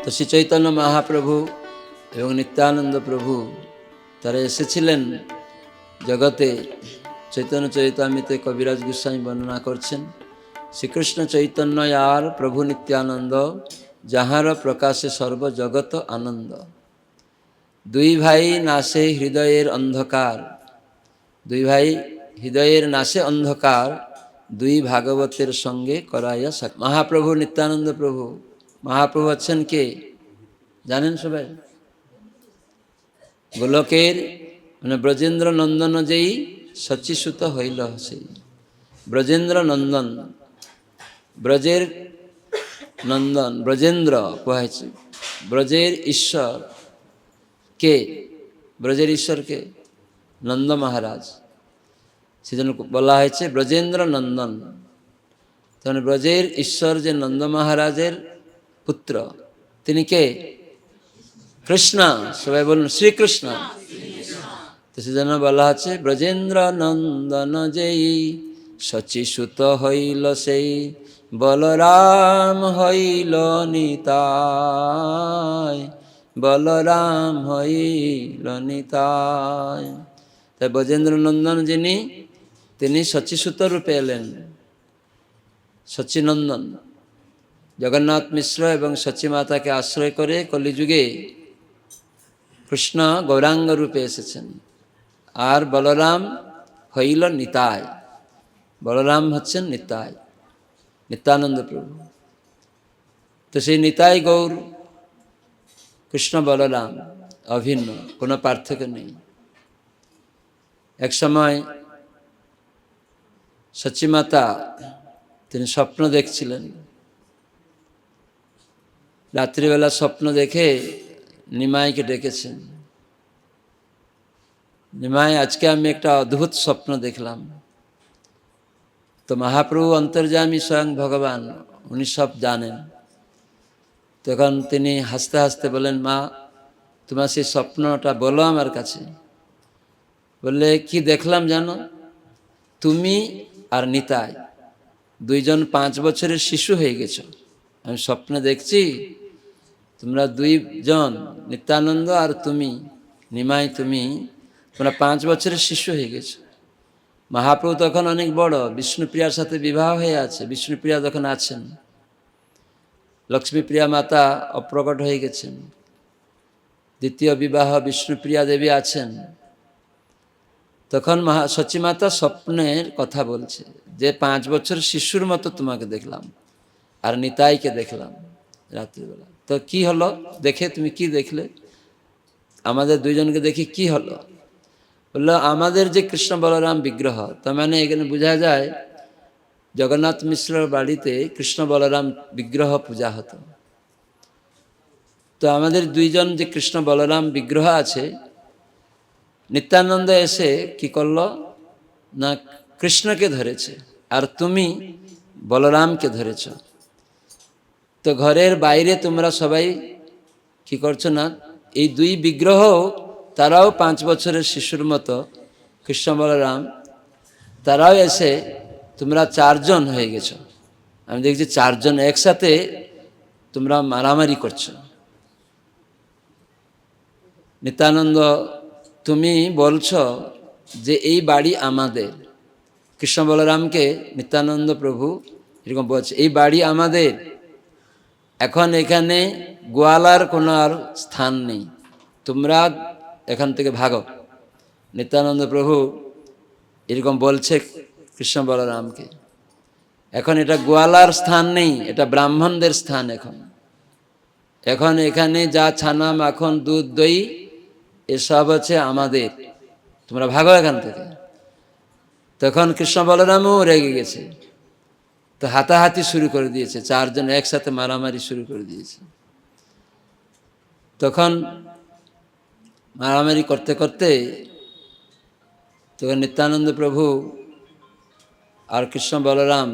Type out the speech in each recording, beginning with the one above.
তো শ্রী চৈতন্য মহাপ্রভু এবং নিত্যানন্দ প্রভু তারা এসেছিলেন জগতে। চৈতন্য চরিতামৃতে কবিরাজ গোস্বামী বর্ণনা করছেন, শ্রীকৃষ্ণ চৈতন্য আর প্রভু নিত্যানন্দ, যাহার প্রকাশে সর্বজগত আনন্দ। দুই ভাই নাশে হৃদয়ের অন্ধকার, দুই ভাই হৃদয়ের নাশে অন্ধকার, দুই ভাগবতের সঙ্গে করাইয়া সাক্ষাৎ। মহাপ্রভু নিত্যানন্দ প্রভু, মহাপ্রভু হচ্ছেন কে জানেন সবাই? গোলকের মানে ব্রজেন্দ্র নন্দন যেই শচীসুত হইল সেই ব্রজেন্দ্র নন্দন, ব্রজের নন্দন, ব্রজেন্দ্র কোয়া হয়েছে। ব্রজের ঈশ্বর কে? ব্রজের ঈশ্বর কে? নন্দ মহারাজ। সেজন্য বলা হয়েছে ব্রজেন্দ্র নন্দন। তখন ব্রজের ঈশ্বর যে নন্দ মহারাজের পুত্র, তিনি কে? কৃষ্ণ। সবাই বলুন শ্রীকৃষ্ণ। তো সেজন্য বলা হচ্ছে ব্রজেন্দ্র নন্দন যেই শচীসুত হইল সেই, বলরাম হইল নিতাই, বলরাম হইল নিতাই। তাই ব্রজেন্দ্র নন্দন যিনি, তিনি শচীসুত রূপে এলেন। শচীনন্দন জগন্নাথ মিশ্র এবং শচী মাতাকে আশ্রয় করে কলিযুগে কৃষ্ণ গৌরাঙ্গ রূপে এসেছেন। আর বলরাম হইল নিতাই, বলরাম হচ্ছেন নিতাই, নিত্যানন্দ প্রভু। তো সেই নিতাই গৌর কৃষ্ণ বলরাম অভিন্ন, কোনো পার্থক্য নেই। এক সময় শচী মাতা তিনি স্বপ্ন দেখছিলেন। রাত্রিবেলা স্বপ্ন দেখে নিমাইকে ডেকেছেন, নিমাই আজকে আমি একটা অদ্ভুত স্বপ্ন দেখলাম। তো মহাপ্রভু অন্তর্যামী স্বয়ং ভগবান, উনি সব জানেন। তখন তিনি হাসতে হাসতে বলেন, মা তোমার সেই স্বপ্নটা বলো আমার কাছে। বললে কি দেখলাম জানো? তুমি আর নিতাই দুইজন 5 বছরের শিশু হয়ে গেছ। আমি স্বপ্নে দেখছি তোমরা দুইজন, নিত্যানন্দ আর তুমি নিমাই, তোমরা 5 বছরের শিশু হয়ে গেছো। মহাপ্রভু তখন অনেক বড়, বিষ্ণুপ্রিয়ার সাথে বিবাহ হয়ে আছে। বিষ্ণুপ্রিয়া তখন আছেন, লক্ষ্মীপ্রিয়া মাতা অপ্রকট হয়ে গেছেন। দ্বিতীয় বিবাহ বিষ্ণুপ্রিয়া দেবী আছেন। তখন শচী মাতা স্বপ্নের কথা বলছে যে 5 বছর শিশুর মতো তোমাকে দেখলাম আর নিতাইকে দেখলাম রাত্রিবেলা। তো কি হলো দেখে, তুমি কি দেখলে? আমাদের দুইজনকে দেখি কি হলো? বললো আমাদের যে কৃষ্ণ বলরাম বিগ্রহ, তার মানে এখানে বোঝা যায় জগন্নাথ মিশ্রের বাড়িতে কৃষ্ণ বলরাম বিগ্রহ পূজা হতো। তো আমাদের দুইজন যে কৃষ্ণ বলরাম বিগ্রহ আছে, নিত্যানন্দ এসে কি করলো না কৃষ্ণকে ধরেছে আর তুমি বলরামকে ধরেছ। তো ঘরের বাইরে তোমরা সবাই কি করছো না, এই দুই বিগ্রহ তারাও 5 বছরের শিশুর মতো, কৃষ্ণ বলরাম, তারাও এসে তোমরা 4 জন হয়ে গেছো। আমি দেখছি 4 জন একসাথে তোমরা মারামারি করছো। নিত্যানন্দ তুমি বলছো যে এই বাড়ি আমাদের। কৃষ্ণ বলরামকে নিত্যানন্দ প্রভু এরকম বলছে এই বাড়ি আমাদের, এখন এখানে গোয়ালার কোনো আর স্থান নেই, তোমরা এখান থেকে ভাগো। নিত্যানন্দ প্রভু এরকম বলছে কৃষ্ণ বলরামকে। এখন এটা গোয়ালার স্থান নেই, এটা ব্রাহ্মণদের স্থান। এখন এখানে যা ছানা মাখন দুধ দই এসব হচ্ছে আমাদের, তোমরা ভাগো এখান থেকে। তখন কৃষ্ণ বলরামও রেগে গেছে, তো হাতাহাতি শুরু করে দিয়েছে, 4 জন একসাথে মারামারি শুরু করে দিয়েছে। তখন মারামারি করতে করতে তখন নিত্যানন্দ প্রভু আর কৃষ্ণ বলরাম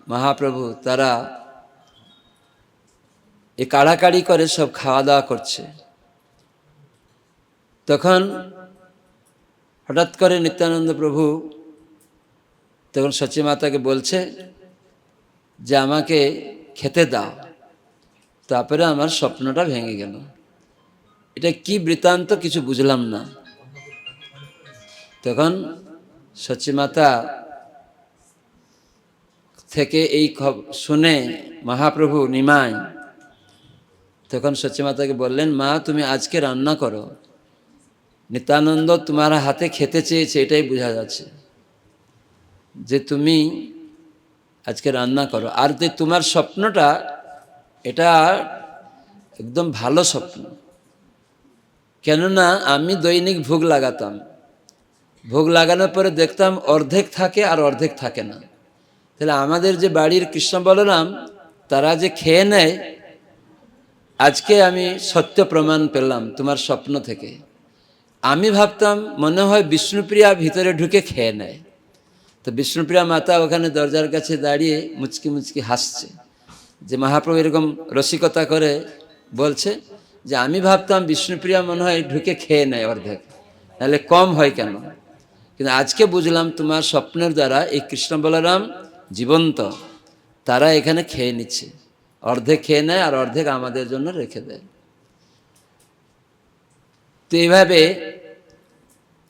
মহাপ্রভু তারা এই কাড়াকাড়ি করে সব খাওয়া দাওয়া করছে। তখন হঠাৎ করে নিত্যানন্দ প্রভু তখন শচী মাতাকে বলছে যে আমাকে খেতে দাও। তারপরে আমার স্বপ্নটা ভেঙে গেল। এটা কি বৃত্তান্ত কিছু বুঝলাম না। তখন সচিমাতা থেকে এই শুনে মহাপ্রভু নিমাই তখন সচিমাতাকে বললেন, মা তুমি আজকে রান্না করো, নিত্যানন্দ তোমার হাতে খেতে চেয়েছে, এটাই বোঝা যাচ্ছে যে তুমি আজকে রান্না করো। আর যে তোমার স্বপ্নটা এটা একদম ভালো স্বপ্ন, কেননা আমি দৈনিক ভোগ লাগাতাম, ভোগ লাগানোর পরে দেখতাম অর্ধেক থাকে আর অর্ধেক থাকে না। তাহলে আমাদের যে বাড়ির কৃষ্ণ বলরাম তারা যে খেয়ে নেয়, আজকে আমি সত্য প্রমাণ পেলাম তোমার স্বপ্ন থেকে। আমি ভাবতাম মনে হয় বিষ্ণুপ্রিয়া ভিতরে ঢুকে খেয়ে নেয়। তো বিষ্ণুপ্রিয়া মাতা ওখানে দরজার কাছে দাঁড়িয়ে মুচকি মুচকি হাসছে, যে মহাপ্রভু এরকম রসিকতা করে বলছে যে আমি ভাবতাম বিষ্ণুপ্রিয়া মনে হয় ঢুকে খেয়ে নেয় অর্ধেক, নাহলে কম হয় কেন। কিন্তু আজকে বুঝলাম তোমার স্বপ্নের দ্বারা এই কৃষ্ণ বলরাম জীবন্ত, তারা এখানে খেয়ে নিচ্ছে, অর্ধেক খেয়ে নেয় আর অর্ধেক আমাদের জন্য রেখে দেয়। তো এইভাবে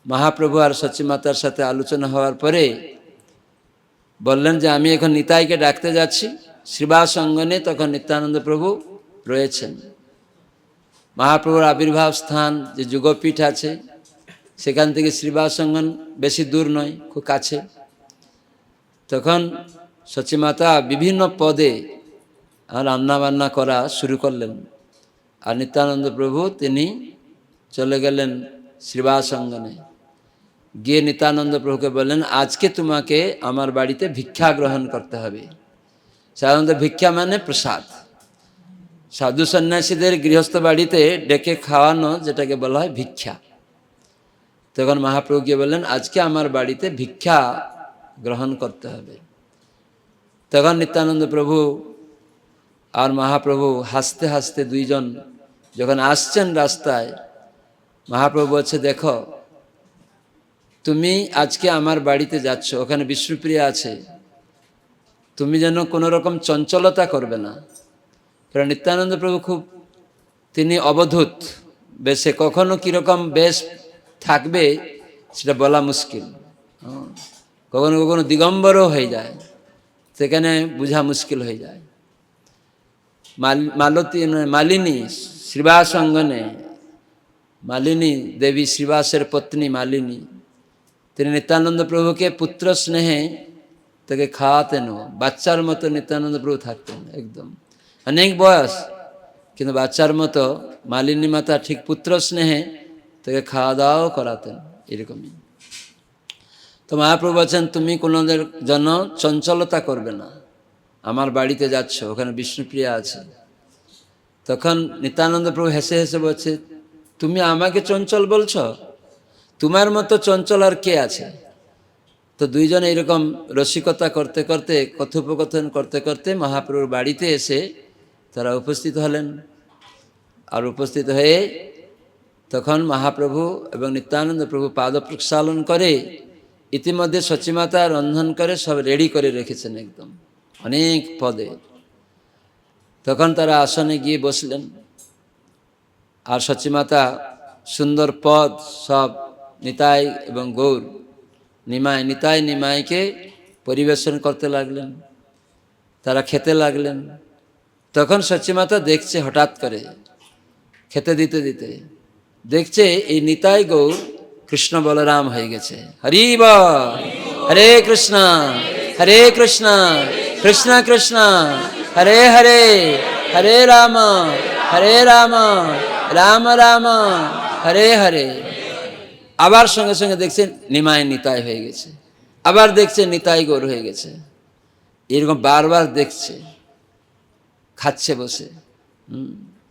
মহাপ্রভু আর সচিমাতার সাথে আলোচনা হওয়ার পরে বললেন যে আমি এখন নিতাইকে ডাকতে যাচ্ছি। শ্রীবাস অঙ্গনে তখন নিত্যানন্দ প্রভু রয়েছেন। মহাপ্রভুর আবির্ভাব স্থান যে যুগপীঠ আছে, সেখান থেকে শ্রীবাস অঙ্গন বেশি দূর নয়, খুব কাছে। তখন সচিমাতা বিভিন্ন পদে রান্না বান্না করা শুরু করলেন, আর নিত্যানন্দ প্রভু তিনি চলে গেলেন শ্রীবাস অঙ্গনে। গিয়ে নিত্যানন্দ প্রভুকে বললেন, আজকে তোমাকে আমার বাড়িতে ভিক্ষা গ্রহণ করতে হবে। সাধারণত ভিক্ষা মানে প্রসাদ, সাধু সন্ন্যাসীদের গৃহস্থ বাড়িতে ডেকে খাওয়ানো যেটাকে বলা হয় ভিক্ষা। তখন মহাপ্রভু গিয়ে বললেন, আজকে আমার বাড়িতে ভিক্ষা গ্রহণ করতে হবে। তখন নিত্যানন্দ প্রভু আর মহাপ্রভু হাসতে হাসতে দুইজন যখন আসছেন রাস্তায়, মহাপ্রভু বলছে, দেখো তুমি আজকে আমার বাড়িতে যাচ্ছ, ওখানে বিষ্ণুপ্রিয়া আছে, তুমি যেন কোনো রকম চঞ্চলতা করবে না। কারণ নিত্যানন্দ প্রভু খুব তিনি অবধূত বেশে, কখনো কীরকম বেশ থাকবে সেটা বলা মুশকিল। কখনো কখনো দিগম্বরও হয়ে যায়, সেখানে বোঝা মুশকিল হয়ে যায়। মালিনী শ্রীবাস অঙ্গনে, মালিনী দেবী শ্রীবাসের পত্নী মালিনী, তিনি নিত্যানন্দ প্রভুকে পুত্র স্নেহে তাকে খাওয়াতেন, বাচ্চার মতো নিত্যানন্দ প্রভু থাকতেন একদম, অনেক বয়স কিন্তু বাচ্চার মতো মালিনী মাতা ঠিক পুত্র স্নেহে তাকে খাওয়া দাওয়াও করাতেন এরকমই। তো মহাপ্রভু বলছেন, তুমি কোনোদের জন্য চঞ্চলতা করবে না, আমার বাড়িতে যাচ্ছ, ওখানে বিষ্ণুপ্রিয়া আছে। তখন নিত্যানন্দ প্রভু হেসে হেসে বলছে, তুমি আমাকে চঞ্চল বলছ? তোমার মতো চঞ্চল আর কে আছে? তো দুইজন এইরকম রসিকতা করতে করতে, কথোপকথন করতে করতে মহাপ্রভুর বাড়িতে এসে তারা উপস্থিত হলেন। আর উপস্থিত হয়ে তখন মহাপ্রভু এবং নিত্যানন্দ প্রভু পাদ প্রক্ষালন করে ইতিমধ্যে সচিমাতা রন্ধন করে সব রেডি করে রেখেছেন একদম অনেক পদে। তখন তারা আসনে গিয়ে বসলেন, আর সচিমাতা সুন্দর পদ সব নিতাই এবং গৌর নিমাই, নিতাই নিমাইকে পরিবেশন করতে লাগলেন, তারা খেতে লাগলেন। তখন সচিমাতা দেখছে, হঠাৎ করে খেতে দিতে দিতে দেখছে এই নিতাই গৌর কৃষ্ণ বলরাম হয়ে গেছে। হরি বল, হরে কৃষ্ণ কৃষ্ণ কৃষ্ণ হরে হরে, হরে রাম রাম রাম হরে হরে। আবার সঙ্গে সঙ্গে দেখছেন নিমাই নিতাই হয়ে গেছে, আবার দেখছে নিতাই গৌর হয়ে গেছে। এরকম বারবার দেখছে, খাচ্ছে বসে।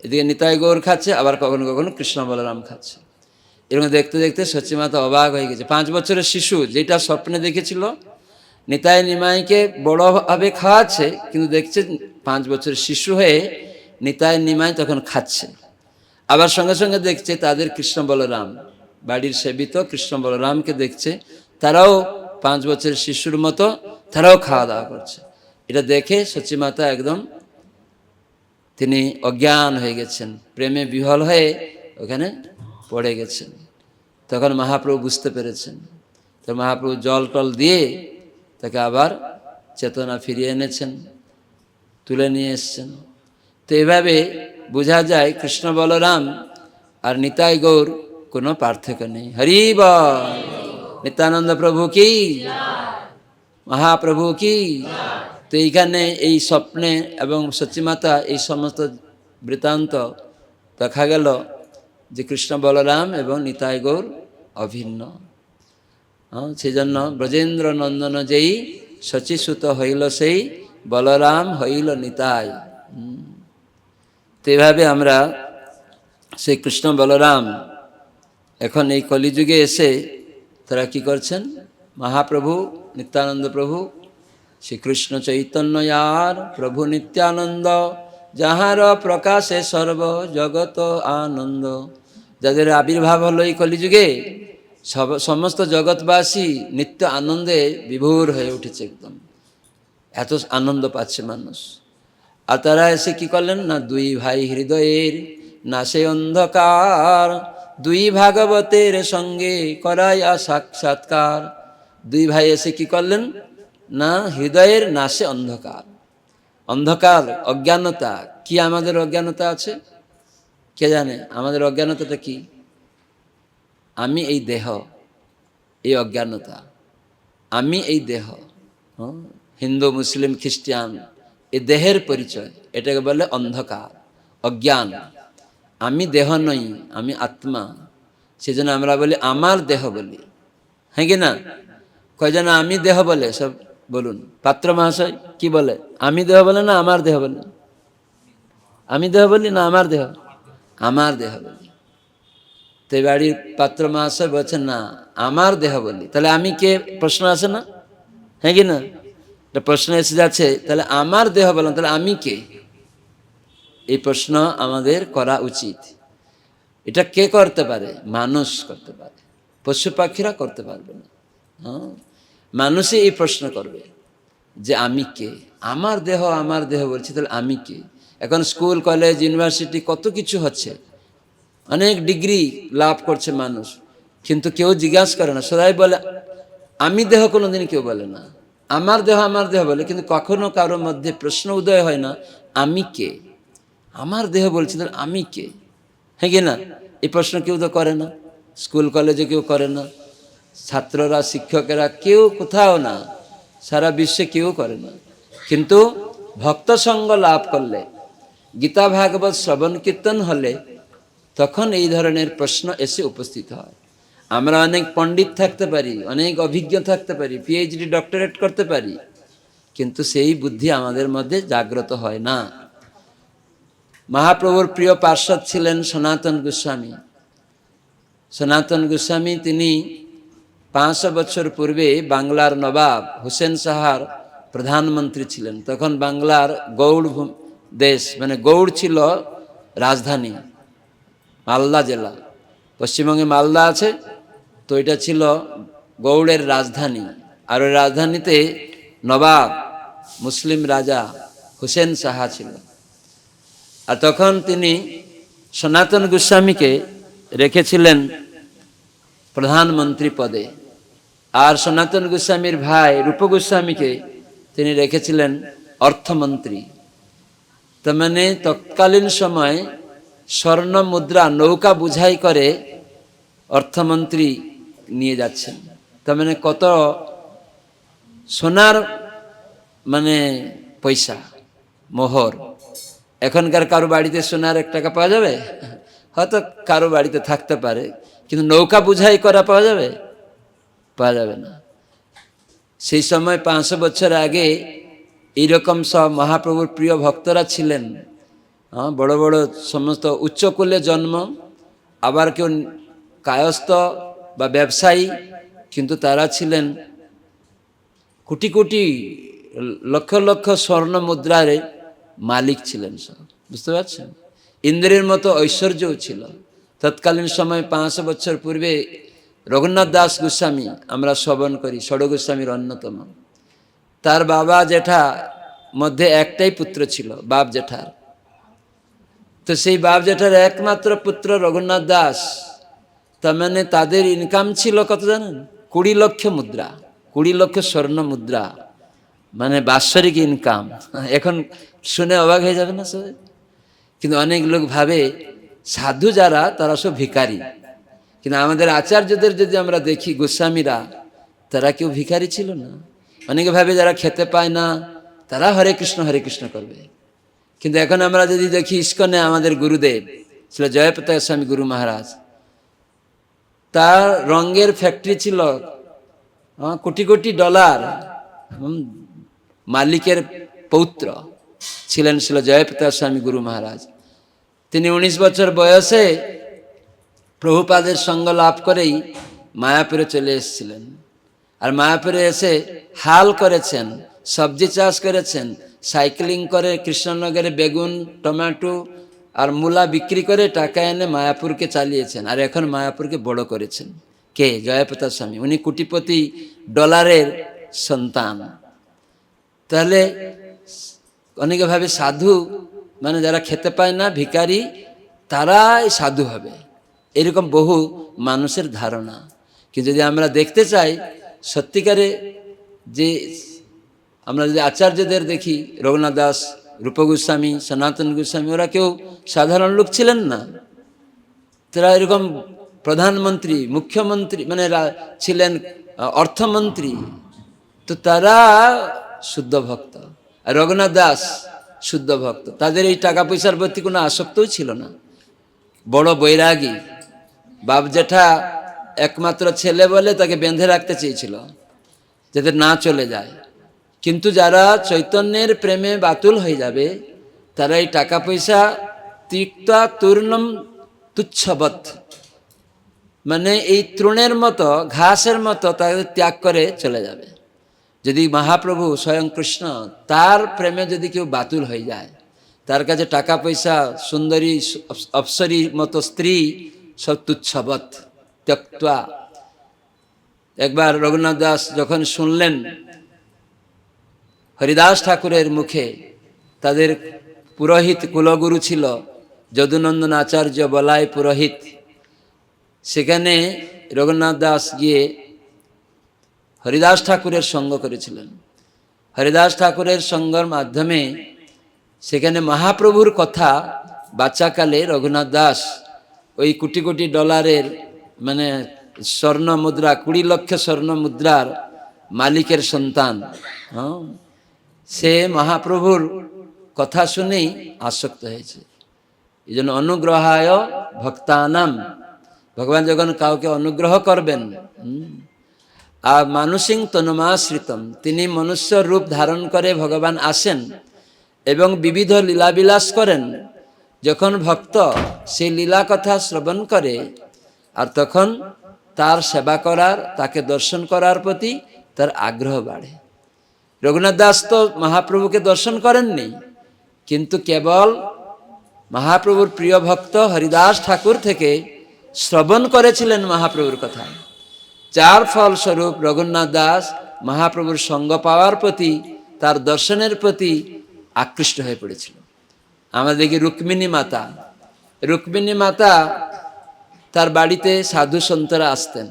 এদিকে নিতাই গৌর খাচ্ছে, আবার কখনো কখনো কৃষ্ণ বলরাম খাচ্ছে। এরকম দেখতে দেখতে সচিমাতা অবাক হয়ে গেছে। 5 বছরের শিশু যেটা স্বপ্নে দেখেছিল নিতাই নিমাইকে বড়ভাবে খাওয়াচ্ছে, কিন্তু দেখছে 5 বছরের শিশু হয়ে নিতাই নিমাই তখন খাচ্ছে। আবার সঙ্গে সঙ্গে দেখছে তাদের কৃষ্ণ বলরাম, বাড়ির সেবিত কৃষ্ণ বলরামকে দেখছে, তারাও 5 বছরের শিশুর মতো তারাও খাওয়া দাওয়া করছে। এটা দেখে সচিমাতা একদম তিনি অজ্ঞান হয়ে গেছেন, প্রেমে বিহ্বল হয়ে ওখানে পড়ে গেছেন। তখন মহাপ্রভু বুঝতে পেরেছেন, তো মহাপ্রভু জল টল দিয়ে তাকে আবার চেতনা ফিরিয়ে এনেছেন, তুলে নিয়ে এসছেন। তো এভাবে বোঝা যায় কৃষ্ণ বলরাম আর নিতাই গৌর কোনো পার্থক্য নেই। হরি বল, নিত্যানন্দ প্রভু কি, মহাপ্রভু কি। তো এইখানে এই স্বপ্নে এবং সচিমাতা এই সমস্ত বৃত্তান্ত দেখা গেল যে কৃষ্ণ বলরাম এবং নিতাই গৌর অভিন্ন। সেই জন্য ব্রজেন্দ্র নন্দন যেই শচীসুত হইল সেই বলরাম হইল নিতাই। তো এইভাবে আমরা সেই কৃষ্ণ বলরাম এখন এই কলিযুগে এসে তারা কি করছেন, মহাপ্রভু নিত্যানন্দ প্রভু শ্রীকৃষ্ণ চৈতন্য আর প্রভু নিত্যানন্দ, যাহার প্রকাশে সর্ব জগত আনন্দ। যাদের আবির্ভাব হলো এই কলিযুগে, সমস্ত জগৎবাসী নিত্য আনন্দে বিভোর হয়ে উঠেছে, একদম এত আনন্দ পাচ্ছে মানুষ। আর তারা এসে কি করলেন না, দুই ভাই হৃদয়ের নাশে অন্ধকার, দুই ভাগবতের সঙ্গে করাইয়া সাক্ষাৎকার। দুই ভাই এসে কি করলেন না, হৃদয়ের নাশে অন্ধকার। অন্ধকার অজ্ঞানতা কি, আমাদের অজ্ঞানতা আছে কে জানে? আমাদের অজ্ঞানতাটা কি? আমি এই দেহ, এই অজ্ঞানতা। আমি এই দেহ, হিন্দু মুসলিম খ্রিস্টান, এই দেহের পরিচয়, এটাকে বলে অন্ধকার, অজ্ঞান। আমি দেহ নই, আমি আত্মা। সেজন্য আমরা বলি আমার দেহ বলি, হ্যাঁ কি না? কয়জন আমি দেহ বলে? সব বলুন। পাত্র মহাশয় কি বলে? আমি দেহ বলে না আমার দেহ বলে? আমি দেহ বলি না আমার দেহ? আমার দেহ বলি। তো বাড়ির পাত্র মহাশয় বলছেন না আমার দেহ বলি। তাহলে আমি কে প্রশ্ন আসে না, হ্যাঁ কি না? প্রশ্ন এসে যাচ্ছে, তাহলে আমার দেহ বলেন, তাহলে আমি কে? এই প্রশ্ন আমাদের করা উচিত। এটা কে করতে পারে? মানুষ করতে পারে, পশু পাখিরা করতে পারবে না। মানুষই এই প্রশ্ন করবে যে আমি কে। আমার দেহ বলছি, তাহলে আমি কে? এখন স্কুল কলেজ ইউনিভার্সিটি কত কিছু হচ্ছে, অনেক ডিগ্রি লাভ করছে মানুষ, কিন্তু কেউ জিজ্ঞাসা করে না। সবাই বলে আমি দেহ, কোনোদিন কেউ বলে না। আমার দেহ বলে, কিন্তু কখনো কারোর মধ্যে প্রশ্ন উদয় হয় না আমি কে। আমার দেহ বলছি, তাহলে আমি কে, হ্যাঁ কি না? এই প্রশ্ন কেউ তো করে না, স্কুল কলেজে কেউ করে না, ছাত্ররা শিক্ষকেরা কেউ কোথাও না, সারা বিশ্বে কেউ করে না। কিন্তু ভক্ত সঙ্গ লাভ করলে, গীতা ভাগবত শ্রবণ কীর্তন হলে, তখন এই ধরনের প্রশ্ন এসে উপস্থিত হয়। আমরা অনেক পণ্ডিত থাকতে পারি, অনেক অভিজ্ঞ থাকতে পারি, পিএইচডি ডক্টরেট করতে পারি, কিন্তু সেই বুদ্ধি আমাদের মধ্যে জাগ্রত হয় না। মহাপ্রভুর প্রিয় পার্ষদ ছিলেন সনাতন গোস্বামী। সনাতন গোস্বামী তিনি 500 বছর পূর্বে বাংলার নবাব হোসেন শাহর প্রধানমন্ত্রী ছিলেন। তখন বাংলার গৌড় দেশ, মানে গৌড় ছিল রাজধানী, মালদা জেলা, পশ্চিমবঙ্গে মালদা আছে, তো এটা ছিল গৌড়ের রাজধানী। আর ওই রাজধানীতে নবাব মুসলিম রাজা হোসেন শাহ ছিল। আর তখন তিনি সনাতন গোস্বামীকে রেখেছিলেন প্রধানমন্ত্রী পদে, আর সনাতন গোস্বামীর ভাই রূপ গোস্বামীকে তিনি রেখেছিলেন অর্থমন্ত্রী। তার মানে তৎকালীন সময় স্বর্ণ মুদ্রা নৌকা বুঝাই করে অর্থমন্ত্রী নিয়ে যাচ্ছেন। তার মানে কত সোনার মানে পয়সা, মোহর। এখনকার কারো বাড়িতে সোনার 1 টাকা পাওয়া যাবে? হয়তো কারো বাড়িতে থাকতে পারে, কিন্তু নৌকা বুঝাই করা পাওয়া যাবে? পাওয়া যাবে না। সেই সময় 500 বছর আগে এইরকম সব মহাপ্রভুর প্রিয় ভক্তরা ছিলেন। বড় বড় সমস্ত উচ্চকুলে জন্ম, আবার কেউ কায়স্থ বা ব্যবসায়ী, কিন্তু তারা ছিলেন কোটি কোটি লক্ষ লক্ষ স্বর্ণ মুদ্রার মালিক ছিলেন সব, বুঝতে পারছেন? ইন্দ্রের মতো ঐশ্বর্যও ছিল। তৎকালীন সময় 500 বছর পূর্বে রঘুনাথ দাস গোস্বামী আমরা শ্রবণ করি, ষড় গোস্বামীর অন্যতম। তার বাবা জেঠা মধ্যে একটাই পুত্র ছিল, বাপ জেঠার, তো সেই বাপ জেঠার একমাত্র পুত্র রঘুনাথ দাস, তার মানে তাদের ইনকাম ছিল কত জানেন? 20 লক্ষ মুদ্রা, 20 লক্ষ স্বর্ণ মুদ্রা, মানে বাৎসরিক ইনকাম। এখন শুনে অবাক হয়ে যাবে না সবাই? কিন্তু অনেক লোক ভাবে সাধু যারা তারা সব ভিখারি, কিন্তু আমাদের আচার্যদের যদি আমরা দেখি, গোস্বামীরা, তারা কেউ ভিখারি ছিল না। অনেকে ভাবে যারা খেতে পায় না তারা হরে কৃষ্ণ করবে। কিন্তু এখন আমরা যদি দেখি ইস্কনে আমাদের গুরুদেব ছিল জয়প্রতাপ স্বামী গুরু মহারাজ, তার রঙের ফ্যাক্টরি ছিল, কোটি কোটি ডলার মালিকের পৌত্র ছিলেন ছিল জয়প্রতাপ স্বামী গুরু মহারাজ। তিনি 19 বছর বয়সে প্রভুপাদের সঙ্গ লাভ করেই মায়াপুরে চলে এসেছিলেন। আর মায়াপুরে এসে হাল করেছেন, সবজি চাষ করেছেন, সাইক্লিং করে কৃষ্ণনগরে বেগুন, টমেটো আর মূলা বিক্রি করে টাকা এনে মায়াপুরকে চালিয়েছেন। আর এখন মায়াপুরকে বড় করেছেন কে? জয়প্রতাপ স্বামী। উনি কোটিপতি ডলারের সন্তান। তাহলে অনেকে ভাবে সাধু মানে যারা খেতে পায় না, ভিখারি, তারাই সাধু হবে, এরকম বহু মানুষের ধারণা। কিন্তু যদি আমরা দেখতে চাই সত্যিকারে, যে আমরা যদি আচার্যদের দেখি, রঘুনাথ দাস, রূপ গোস্বামী, সনাতন গোস্বামী, ওরা কেউ সাধারণ লোক ছিলেন না। তারা এরকম প্রধানমন্ত্রী, মুখ্যমন্ত্রী, মানে ছিলেন অর্থমন্ত্রী। তো তারা শুদ্ধ ভক্ত। আর রঘুনাথ দাস শুদ্ধ ভক্ত। তাদের এই টাকা পয়সার প্রতি কোনো আসক্তই ছিল না, বড় বৈরাগী। বাপ জেঠা একমাত্র ছেলে বলে তাকে বেঁধে রাখতে চেয়েছিল যাতে না চলে যায়। কিন্তু যারা চৈতন্যের প্রেমে বাতুল হয়ে যাবে, তারা এই টাকা পয়সা তিক্তা তূর্ণম তুচ্ছবৎ, মানে এই তৃণের মতো, ঘাসের মতো তাদের ত্যাগ করে চলে যাবে। যদি মহাপ্রভু স্বয়ং কৃষ্ণ, তার প্রেমে যদি কেউ বাতুল হয়ে যায়, তার কাছে টাকা পয়সা, সুন্দরী অপ্সরী মতো স্ত্রী সব তুচ্ছবৎ ত্যক্তা। একবার রঘুনাথ দাস যখন শুনলেন হরিদাস ঠাকুরের মুখে, তাদের পুরোহিত কুলগুরু ছিল যদুনন্দন আচার্য বলাই পুরোহিত, সেখানে রঘুনাথ দাস গিয়ে হরিদাস ঠাকুরের সঙ্গ করেছিলেন। হরিদাস ঠাকুরের সঙ্গের মাধ্যমে সেখানে মহাপ্রভুর কথা বাচ্চাকালে রঘুনাথ দাস ওই কোটি কোটি ডলারের, মানে স্বর্ণ মুদ্রা, 20 লক্ষ স্বর্ণ মুদ্রার মালিকের সন্তান, সে মহাপ্রভুর কথা শুনেই আসক্ত হয়েছে। এই জন্য অনুগ্রহায় ভক্তানাম, ভগবান যখন কাউকে অনুগ্রহ করবেন, আর মানুষিং তনুমাশ্রিতম, তিনি মনুষ্য রূপ ধারণ করে ভগবান আসেন এবং বিবিধ লীলাবিলাস করেন। যখন ভক্ত সেই লীলা কথা শ্রবণ করে, আর তখন তার সেবা করার, তাকে দর্শন করার প্রতি তার আগ্রহ বাড়ে। রঘুনাথ দাস তো মহাপ্রভুকে দর্শন করেননি, কিন্তু কেবল মহাপ্রভুর প্রিয় ভক্ত হরিদাস ঠাকুর থেকে শ্রবণ করেছিলেন মহাপ্রভুর কথা, যার ফলস্বরূপ রঘুনাথ দাস মহাপ্রভুর সঙ্গ পাওয়ার প্রতি, তার দর্শনের প্রতি আকৃষ্ট হয়ে পড়েছিল। আমরা দেখি রুক্মিণী মাতা, রুক্মিণী মাতা তার বাড়িতে সাধু সন্তরা আসতেন।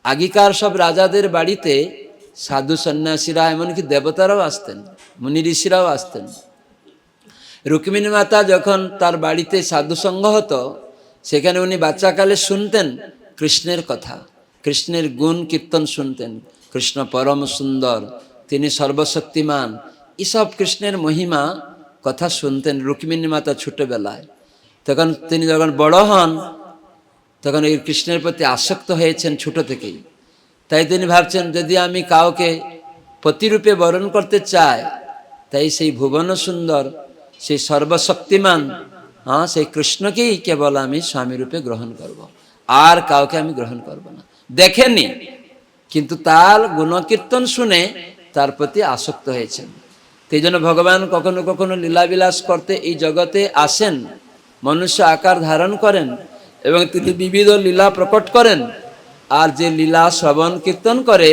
আগিকার সব রাজাদের বাড়িতে সাধু সন্ন্যাসীরা, এমনকি দেবতারাও আসতেন, মুনি ঋষিরাও আসতেন। রুক্মিণী মাতা যখন তার বাড়িতে সাধুসঙ্গ হতো, সেখানে উনি বাচ্চাকালে শুনতেন কৃষ্ণের কথা, কৃষ্ণের গুণ কীর্তন শুনতেন। কৃষ্ণ পরম সুন্দর, তিনি সর্বশক্তিমান, এসব কৃষ্ণের মহিমা কথা শুনতেন রুক্মিণী মাতা ছোটবেলায়। তখন তিনি যখন বড় হন, তখন এই কৃষ্ণের প্রতি আসক্ত হয়েছেন ছোট থেকেই। তাই তিনি ভাবছেন, যদি আমি কাউকে পতিরূপে বরণ করতে চাই, তাই সেই ভুবন সুন্দর, সেই সর্বশক্তিমান, সেই কৃষ্ণকেই কেবল আমি স্বামী রূপে গ্রহণ করব, আর কাউকে আমি গ্রহণ করব না। দেখেনি, কিন্তু তার গুণকীর্তন শুনে তার প্রতি আসক্ত হয়েছেন। সেই জন্য ভগবান কখনো কখনো লীলাবিলাস করতে এই জগতে আসেন, মনুষ্য আকার ধারণ করেন এবং তিনি বিবিধ লীলা প্রকট করেন। আর যে লীলা শ্রবণ কীর্তন করে,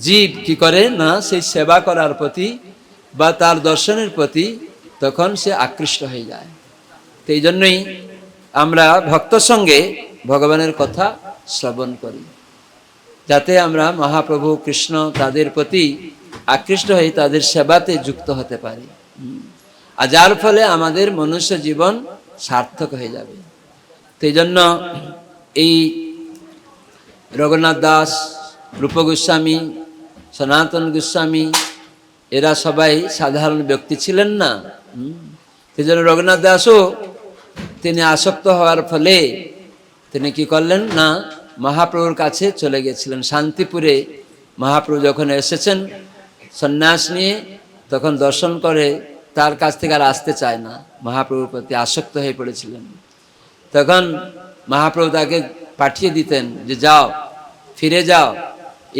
জীব কি করে না, সেই সেবা করার প্রতি বা তার দর্শনের প্রতি তখন সে আকৃষ্ট হয়ে যায়। তো এই জন্যই আমরা ভক্ত সঙ্গে ভগবানের কথা শ্রবণ করি, যাতে আমরা মহাপ্রভু কৃষ্ণ তাদের প্রতি আকৃষ্ট হয়ে তাদের সেবাতে যুক্ত হতে পারি, আর যার ফলে আমাদের মনুষ্য জীবন সার্থক হয়ে যাবে। তো এই জন্য এই রঘুনাথ দাস, রূপ গোস্বামী, সনাতন গোস্বামী এরা সবাই সাধারণ ব্যক্তি ছিলেন না। সেই জন্য রঘুনাথ দাসও তিনি আসক্ত হওয়ার ফলে তিনি কি করলেন না, মহাপ্রভুর কাছে চলে গেছিলেন। শান্তিপুরে মহাপ্রভু যখন এসেছেন সন্ন্যাস নিয়ে, তখন দর্শন করে তার কাছ থেকে আর আসতে চায় না, মহাপ্রভুর প্রতি আসক্ত হয়ে পড়েছিলেন। তখন মহাপ্রভু তাকে পাঠিয়ে দিতেন যে যাও, ফিরে যাও,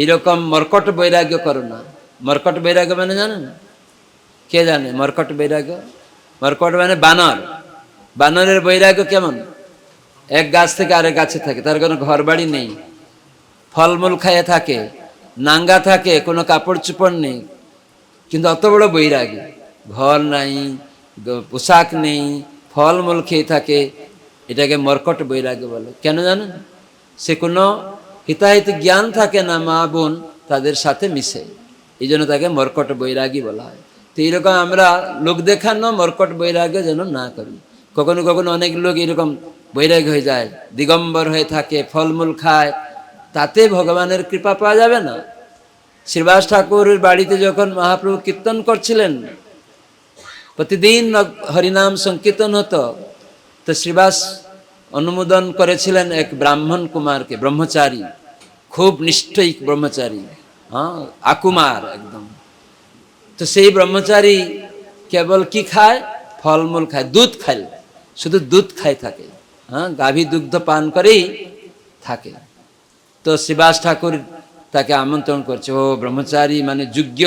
এরকম মর্কট বৈরাগ্য করো না। মর্কট বৈরাগ্য মানে জানেন? কে জানে মর্কট বৈরাগ্য? মর্কট মানে বানর। বানরের বৈরাগ্য কেমন? এক গাছ থেকে আরেক গাছে থাকে, তার কোনো ঘর বাড়ি নেই, ফলমূল খাইয়ে থাকে, নাঙ্গা থাকে, কোনো কাপড় চোপড় নেই, কিন্তু অত বড় বৈরাগী, ঘর নাই, পোশাক নেই, ফলমূল খেয়ে থাকে, এটাকে মর্কট বৈরাগ্য বলে। কেন জানেন? সে কোনো হিতাহিত জ্ঞান থাকে না মা বোন তাদের সাথে মিশে, এই জন্য তাকে মর্কট বৈরাগী বলা হয়। তো এইরকম আমরা লোক দেখানো মর্কট বৈরাগ্য যেন না করি। কখনো কখনো অনেক লোক এরকম বৈরাগ্য হয়ে যায়, দিগম্বর হয়ে থাকে, ফলমূল খায়, তাতে ভগবানের কৃপা পাওয়া যাবে না। শ্রীবাস ঠাকুরের বাড়িতে যখন মহাপ্রভু কীর্তন করছিলেন, প্রতিদিন হরিনাম সংকীর্তন হতো, তো শ্রীবাস অনুমোদন করেছিলেন এক ব্রাহ্মণ কুমারকে, ব্রহ্মচারী, খুব নিষ্ঠই ব্রহ্মচারী, হ্যাঁ, আকুমার একদম। তো সেই ব্রহ্মচারী কেবল কি খায়? ফলমূল খায়, দুধ খায়, শুধু দুধ খায় থাকে, হ্যাঁ, গাভী দুগ্ধ পান করেই থাকে। তো শ্রীবাস ঠাকুর তাকে আমন্ত্রণ করছে, ও ব্রহ্মচারী মানে যোগ্য,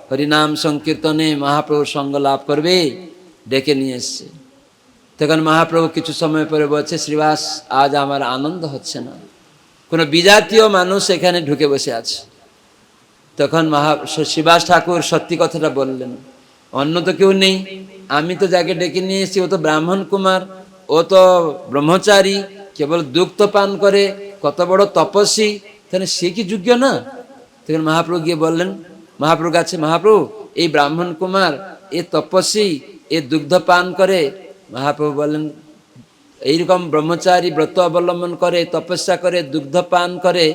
হরিনাম সংকীর্তনে মহাপ্রভুর সঙ্গ লাভ করবে, ডেকে নিয়ে এসছে। তখন মহাপ্রভু কিছু সময় পরে বলছে, শ্রীবাস আজ আমার আনন্দ হচ্ছে না, কোনো বিজাতীয় মানুষ এখানে ঢুকে বসে আছে। তখন শ্রীবাস ঠাকুর সত্যি কথাটা বললেন, অন্য তো কেউ নেই, আমি তো যাকে ডেকে নিয়ে এসেছি ও তো ব্রাহ্মণ কুমার, ও তো ব্রহ্মচারী, কেবল দুগ্ধ পান করে, কত বড় তপস্বী, তাহলে সে কি যোগ্য না? তখন মহাপ্রভু গিয়ে বললেন মহাপ্রভুর কাছে, মহাপ্রভু এই ব্রাহ্মণ কুমার, এ তপস্বী, এ দুগ্ধ পান করে। মহাপ্রভু বললেন, এইরকম ব্রহ্মচারী ব্রত অবলম্বন করে, তপস্যা করে, দুগ্ধ পান করে,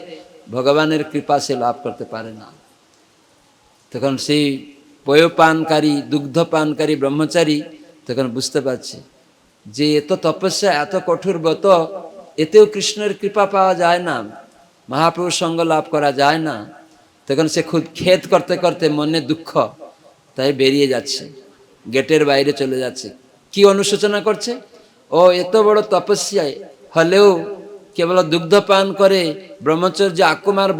ভগবানের কৃপা সে লাভ করতে পারে না। তখন সেই পয়পানকারী, দুগ্ধ পানকারী ব্রহ্মচারী তখন বুঝতে পারছে যে এত তপস্যা, এত কঠোর ব্রত, এতেও কৃষ্ণের কৃপা পাওয়া যায় না, মহাপ্রভুর সঙ্গ লাভ করা যায় না। তখন সে খুব খেদ করতে করতে মনে দুঃখ, তাই বেরিয়ে যাচ্ছে, গেটের বাইরে চলে যাচ্ছে। কি অনুশোচনা করছে? ও এত বড় তপস্যা হলেও, কেবল দুগ্ধ পান করে, ব্রহ্মচর্য আকুমার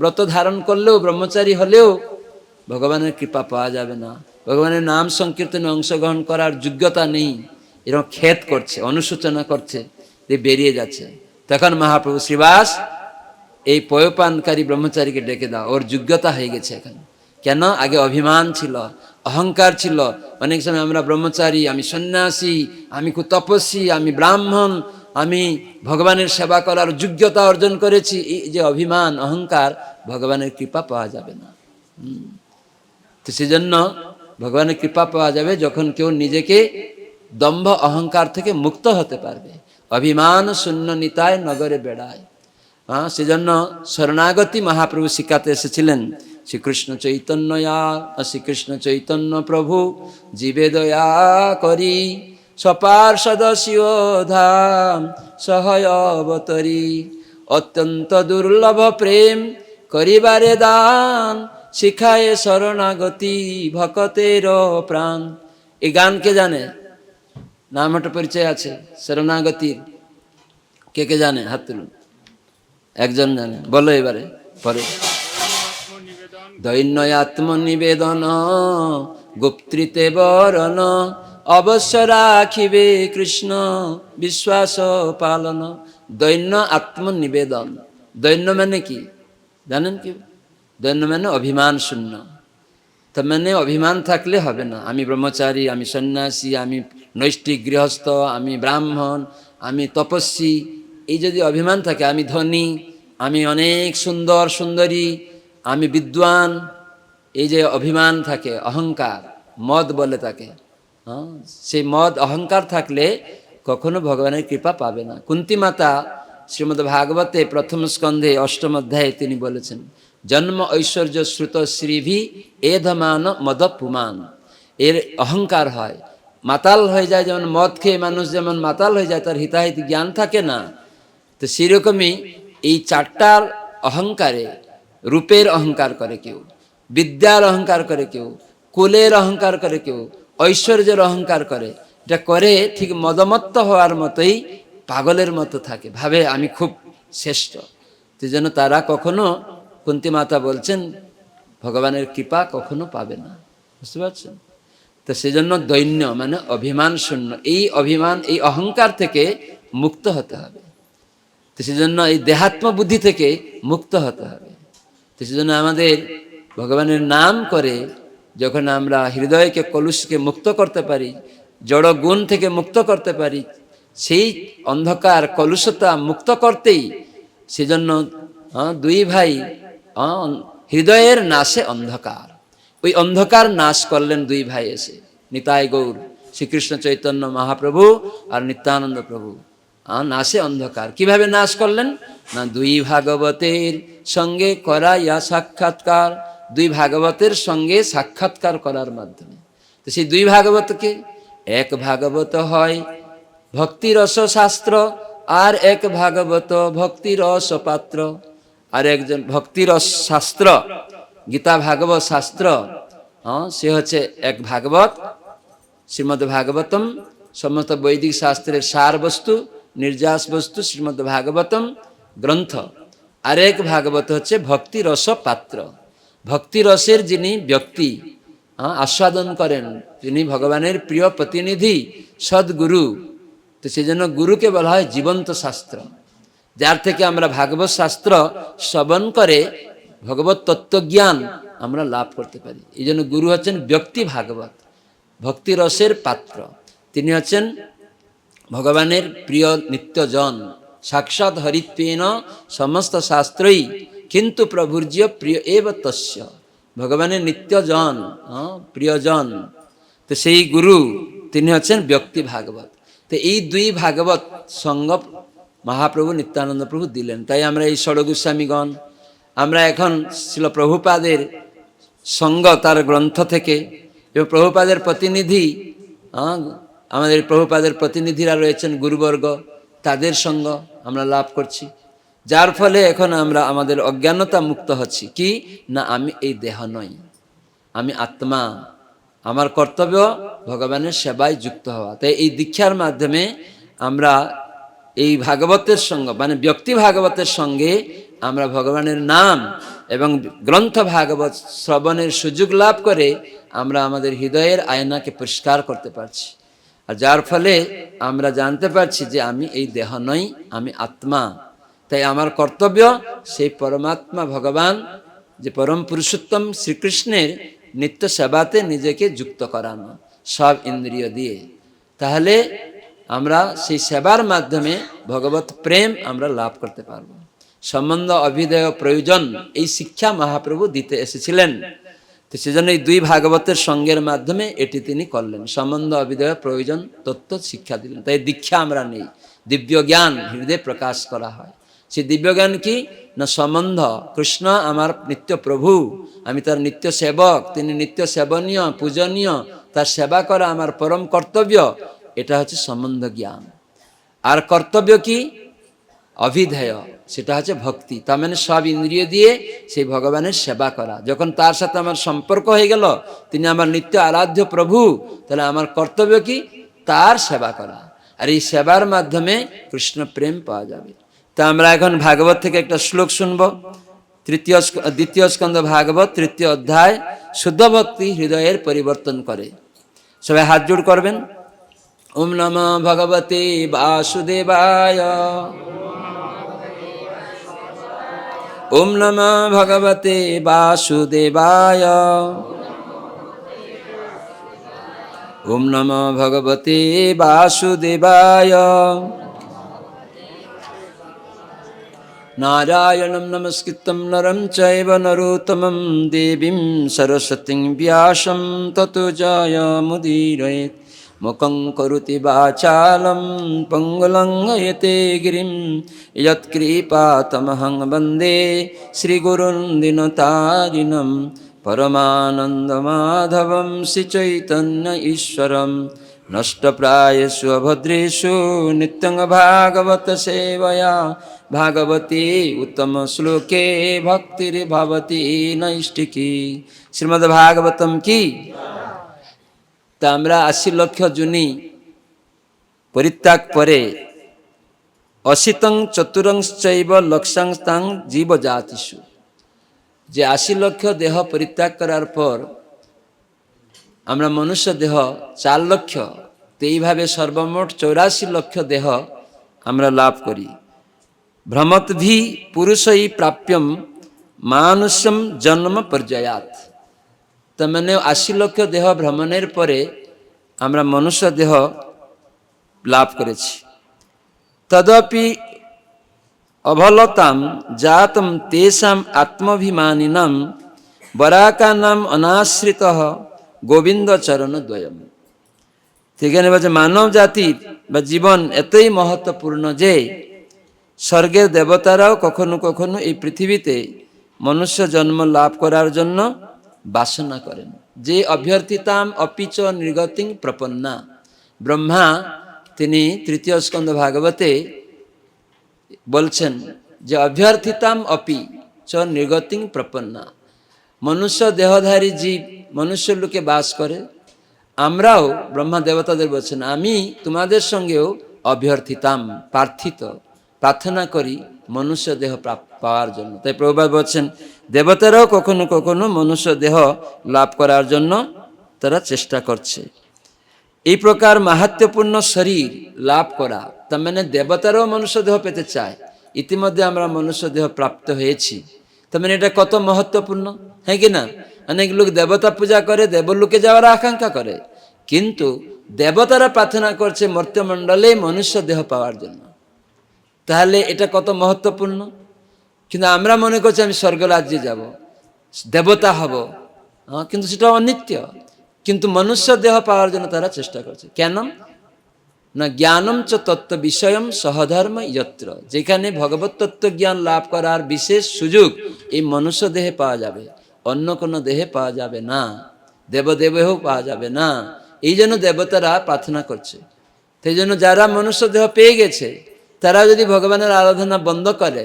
ব্রত ধারণ করলেও, ব্রহ্মচারী হলেও ভগবানের কৃপা পাওয়া যাবে না, ভগবানের নাম সংকীর্তনে অংশগ্রহণ করার যোগ্যতা নেই, এরকম খেদ করছে, অনুশোচনা করছে, বেরিয়ে যাচ্ছে। তখন মহাপ্রভু, শ্রীবাস এই পয়পানকারী ব্রহ্মচারীকে ডেকে দাও, ওর যোগ্যতা হয়ে গেছে এখন। কেন? আগে অভিমান ছিল, অহংকার ছিল। অনেক সময় আমরা ব্রহ্মচারী, আমি সন্ন্যাসী, আমি খুব তপস্বী, আমি ব্রাহ্মণ, আমি ভগবানের সেবা করার যোগ্যতা অর্জন করেছি, এই যে অভিমান, অহংকার, ভগবানের কৃপা পাওয়া যাবে না। তো সেজন্য ভগবানের কৃপা পাওয়া যাবে যখন কেউ নিজেকে দম্ভ অহংকার থেকে মুক্ত হতে পারবে। অভিমান শূন্য নিতায় নগরে বেড়ায়। হ্যাঁ, সেজন্য শরণাগতি মহাপ্রভু শিখাতে এসেছিলেন। শ্রীকৃষ্ণ চৈতন্যয়া, শ্রীকৃষ্ণ চৈতন্য প্রভু জীবে দয়া করি, সপার্ষদ ধাম সহায় অবতরী, অত্যন্ত দুর্লভ প্রেম করিবারে দান, শিখায় শরণাগতি ভকতের প্রাণ। এই গান কে জানে? নাম একটা পরিচয় আছে শরণাগতির, কে কে জানে? হাত তুলুন। একজন জানে, বলো এবারে। পরে দৈন্য আত্মনিবেদন গুপ্তৃতে বরণ, অবশ্য রাখিবে কৃষ্ণ বিশ্বাস পালন। দৈন্য আত্মনিবেদন। দৈন্য মানে কি জানেন কি? দৈন্য মানে অভিমান শূন্য। তার মানে অভিমান থাকলে হবে না। আমি ব্রহ্মচারী, আমি সন্ন্যাসী, আমি নৈষ্ঠিক গৃহস্থ, আমি ব্রাহ্মণ, আমি তপস্বী, এই যদি অভিমান থাকে, আমি ধনী, আমি অনেক সুন্দর সুন্দরী, আমি বিদ্বান, এই যে অভিমান থাকে, অহংকার, মদ বলে তাকে, হ্যাঁ, সেই মদ অহংকার থাকলে কখনো ভগবানের কৃপা পাবে না। কুন্তী মাতা শ্রীমদ্ ভাগবতে প্রথম স্কন্ধে অষ্টম অধ্যায়ে তিনি বলেছেন, জন্ম ঐশ্বর্য শ্রুত শ্রীভি এধমান মদ পুমান। এর অহংকার হয়, মাতাল হয়ে যায়, যেমন মদ খেয়ে মানুষ যেমন মাতাল হয়ে যায়, তার হিতাহিত জ্ঞান থাকে না, তো সেরকমই এই চারটার অহংকারে, রূপের অহংকার করে কেউ, বিদ্যার অহংকার করে কেউ, কুলের অহংকার করে কেউ, ঐশ্বর্যের অহংকার করে, এটা করে ঠিক মদমত্ত হওয়ার মতোই পাগলের মতো থাকে, ভাবে আমি খুব শ্রেষ্ঠ। সেই জন্য তারা কখনো, কুন্তী মাতা বলছেন, ভগবানের কৃপা কখনো পাবে না। বুঝতে পারছেন? তো সেজন্য দৈন্য মানে অভিমান শূন্য, এই অভিমান, এই অহংকার থেকে মুক্ত হতে হবে। তো সেজন্য এই দেহাত্ম বুদ্ধি থেকে মুক্ত হতে হবে। তো সেজন্য আমাদের ভগবানের নাম করে যখন আমরা হৃদয়কে, কলুষকে মুক্ত করতে পারি, জড় গুণ থেকে মুক্ত করতে পারি, সেই অন্ধকার কলুষতা মুক্ত করতেই সেজন্য দুই ভাই, হৃদয়ের নাশে অন্ধকার, ওই অন্ধকার নাশ করলেন দুই ভাই এসে, নিতাই গৌর শ্রীকৃষ্ণ চৈতন্য মহাপ্রভু আর নিত্যানন্দ প্রভু। নাশে অন্ধকার কিভাবে নাশ করলেন না, দুই ভাগবতের সঙ্গে করা ইয়া সাক্ষাৎকার, দুই ভাগবতের সঙ্গে সাক্ষাৎকার করার মাধ্যমে। তো সেই দুই ভাগবতকে, এক ভাগবত হয় ভক্তিরস শাস্ত্র, আর এক ভাগবত ভক্তিরস পাত্র। আর একজন ভক্তিরস শাস্ত্র, গীতা ভাগবত শাস্ত্র, সে হচ্ছে এক ভাগবত, শ্রীমদ্ ভাগবতম, সমস্ত বৈদিক শাস্ত্রের সার বস্তু, নির্যাস বস্তু শ্রীমদ্ ভাগবতম গ্রন্থ। আরেক ভাগবত হচ্ছে ভক্তি রস পাত্র, ভক্তি রসের যিনি ব্যক্তি আস্বাদন করেন, তিনি ভগবানের প্রিয় প্রতিনিধি, সদ্গুরু। তো সেই জন্য গুরুকে বলা হয় জীবন্ত শাস্ত্র, যার থেকে আমরা ভাগবত শাস্ত্র শ্রবণ করে ভগবত তত্ত্বজ্ঞান আমরা লাভ করতে পারি। এই জন্য গুরু হচ্ছেন ব্যক্তি ভাগবত, ভক্তি রসের পাত্র। তিনি হচ্ছেন ভগবানের প্রিয় নিত্যজন, সাক্ষাৎ হরিত্বেন সমস্ত শাস্ত্রই, কিন্তু প্রভুর্য প্রিয় এব তস্য, ভগবানের নিত্যজন, প্রিয়জন। তো সেই গুরু তিনি হচ্ছেন ব্যক্তি ভাগবত। তো এই দুই ভাগবত সঙ্গ মহাপ্রভু নিত্যানন্দ প্রভু দিলেন। তাই আমরা এই ষড়গোস্বামীগণ, আমরা এখন ছিল প্রভুপাদের সঙ্গ তার গ্রন্থ থেকে, এবং প্রভুপাদের প্রতিনিধি, আমাদের প্রভুপাদের প্রতিনিধিরা রয়েছেন গুরুবর্গ, তাদের সঙ্গ আমরা লাভ করছি, যার ফলে এখন আমরা আমাদের অজ্ঞানতা মুক্ত হচ্ছি। কি না, আমি এই দেহ নই, আমি আত্মা, আমার কর্তব্য ভগবানের সেবায় যুক্ত হওয়া। তাই এই দীক্ষার মাধ্যমে আমরা এই ভাগবতের সঙ্গে, মানে ব্যক্তি ভাগবতের সঙ্গে আমরা ভগবানের নাম এবং গ্রন্থ ভাগবত শ্রবণের সুযোগ লাভ করে আমরা আমাদের হৃদয়ের আয়নাকে পরিষ্কার করতে পারছি। আর যার ফলে আমরা জানতে পারছি যে আমি এই দেহ নই, আমি আত্মা। তাই আমার কর্তব্য সেই পরমাত্মা ভগবান, যে পরম পুরুষোত্তম শ্রীকৃষ্ণের নিত্য সেবাতে নিজেকে যুক্ত করানো, সব ইন্দ্রিয় দিয়ে। তাহলে আমরা সেই সেবার মাধ্যমে ভগবত প্রেম আমরা লাভ করতে পারব। সম্বন্ধ অভিধেয় প্রয়োজন, এই শিক্ষা মহাপ্রভু দিতে এসেছিলেন। তো সেজন্য এই দুই ভাগবতের সঙ্গের মাধ্যমে এটি তিনি করলেন, সম্বন্ধ অভিধেয় প্রয়োজন তত্ত্ব শিক্ষা দিলেন। তাই দীক্ষা আমরা নেই, দিব্য জ্ঞান হৃদয়ে প্রকাশ করা হয়। সেই দিব্য জ্ঞান কি না, সম্বন্ধ, কৃষ্ণ আমার নিত্য প্রভু, আমি তার নিত্য সেবক, তিনি নিত্য সেবনীয় পূজনীয়, তার সেবা করা আমার পরম কর্তব্য, এটা হচ্ছে সম্বন্ধ জ্ঞান। আর কর্তব্য কি, অভিধেয়, সেটা হচ্ছে ভক্তি। তার মানে সব ইন্দ্রিয় দিয়ে সেই ভগবানের সেবা করা। যখন তার সাথে আমার সম্পর্ক হয়ে গেল, তিনি আমার নিত্য আরাধ্য প্রভু, তাহলে আমার কর্তব্য কি, তার সেবা করা। আর এই সেবার মাধ্যমে কৃষ্ণ প্রেম পাওয়া যাবে। তা আমরা এখন ভাগবত থেকে একটা শ্লোক শুনব। দ্বিতীয় স্কন্ধ ভাগবত 3য় অধ্যায়, শুদ্ধ ভক্তি হৃদয়ের পরিবর্তন করে। সবাই হাত জোড় করবেন। ওম নমঃ ভগবতে বাসুদেবায়, ওম নমঃ ভগবতে বাসুদেবায়, ওম নমো ভগবতে বাসুদেবায়। নারায়ণং নমস্কৃত্যং নরং চৈব নরোত্তমং দেবীং সরস্বতীং ব্যাসং ততো জয়মুদীরয়েৎ। মুখং করোতি বাচালং পঙ্গুলং লঙ্ঘয়তে গিরিং যৎকৃপাতমহং বন্দে শ্রীগুরুং দীনতারিণং। পরমানন্দমাধবং শ্রীচৈতন্য ঈশ্বরং নষ্টপ্রায়েষু অভদ্রেষু নিত্যং ভাগবত সেবয়া ভাগবতী উত্তম শ্লোকে ভক্তির ভবতি নৈষ্টিকী। শ্রীমদ্ ভাগবতম কি। তা আমরা ৮০ লক্ষ জুনি পরিত্যাগ পরে অসিতং চতুরংশ্চৈব লক্ষাংস্তাং জীবজাতিষু, যে ৮০ লক্ষ দেহ পরিত্যাগ করার পর আমরা মনুষ্য দেহ ৪ লক্ষ, তো এইভাবে সর্বমোট ৮৪ লক্ষ দেহ আমরা লাভ করি। ভ্রমদ্ভি পুরুষই প্রাপ্যম মানুষ্যম জন্ম পর্যায়াত। তার মানে ৮০ লক্ষ দেহ ভ্রমণের পরে আমরা মনুষ্য দেহ লাভ করেছি। তদপি অভলতাম জাতম তেষাম আত্মভিমানিনাম বরাকানাম অনাশ্রিত গোবিন্দ চরণদ্বয়ম। সেখানে বলছে মানব জাতির বা জীবন এতই মহত্বপূর্ণ যে স্বর্গের দেবতারাও কখনো কখনো এই পৃথিবীতে মনুষ্য জন্ম লাভ করার জন্য বাসনা করেন। যে অভ্যর্থিতাম অপিচ নির্গতিং প্রপন্না। ব্রহ্মা তিনি তৃতীয় স্কন্ধ ভাগবতে বলছেন যে অভ্যর্থিতাম অপি চ নির্গতিং প্রপন্না। মনুষ্য দেহধারী জীব মনুষ্য লোকে বাস করে, আমরাও ব্রহ্মা দেবতাদের বলছেন আমি তোমাদের সঙ্গেও অভ্যর্থিতাম প্রার্থনা করি মনুষ্য দেহ পাওয়ার জন্য। তাই প্রভুপাদ বলছেন দেবতারাও কখনো কখনো মনুষ্য দেহ লাভ করার জন্য তারা চেষ্টা করছে। এই প্রকার মাহাত্ম্যপূর্ণ শরীর লাভ করা, তার মানে দেবতারাও মনুষ্য দেহ পেতে চায়। ইতিমধ্যে আমরা মনুষ্য দেহ প্রাপ্ত হয়েছি, তার মানে এটা কত মহত্বপূর্ণ, হ্যাঁ কি না? অনেক লোক দেবতা পূজা করে, দেবলোকে যাওয়ার আকাঙ্ক্ষা করে, কিন্তু দেবতারা প্রার্থনা করছে মর্ত্যমণ্ডলে মনুষ্য দেহ পাওয়ার জন্য। তাহলে এটা কত মহত্বপূর্ণ। কিন্তু আমরা মনে করছি আমি স্বর্গরাজ্যে যাব, দেবতা হব, কিন্তু সেটা অনিত্য। কিন্তু মনুষ্য দেহ পাওয়ার জন্য তারা চেষ্টা করছে। কেন না জ্ঞানম চ তত্ত্ব বিষয়ম সহধর্ম যত্র। যেখানে ভগবত তত্ত্ব জ্ঞান লাভ করার বিশেষ সুযোগ এই মনুষ্য দেহে পাওয়া যাবে, অন্য কোনো দেহে পাওয়া যাবে না, দেবদেবেও পাওয়া যাবে না। এই জন্য দেবতারা প্রার্থনা করছে। সেই জন্য যারা মনুষ্য দেহ পেয়ে গেছে তারা যদি ভগবানের আরাধনা বন্ধ করে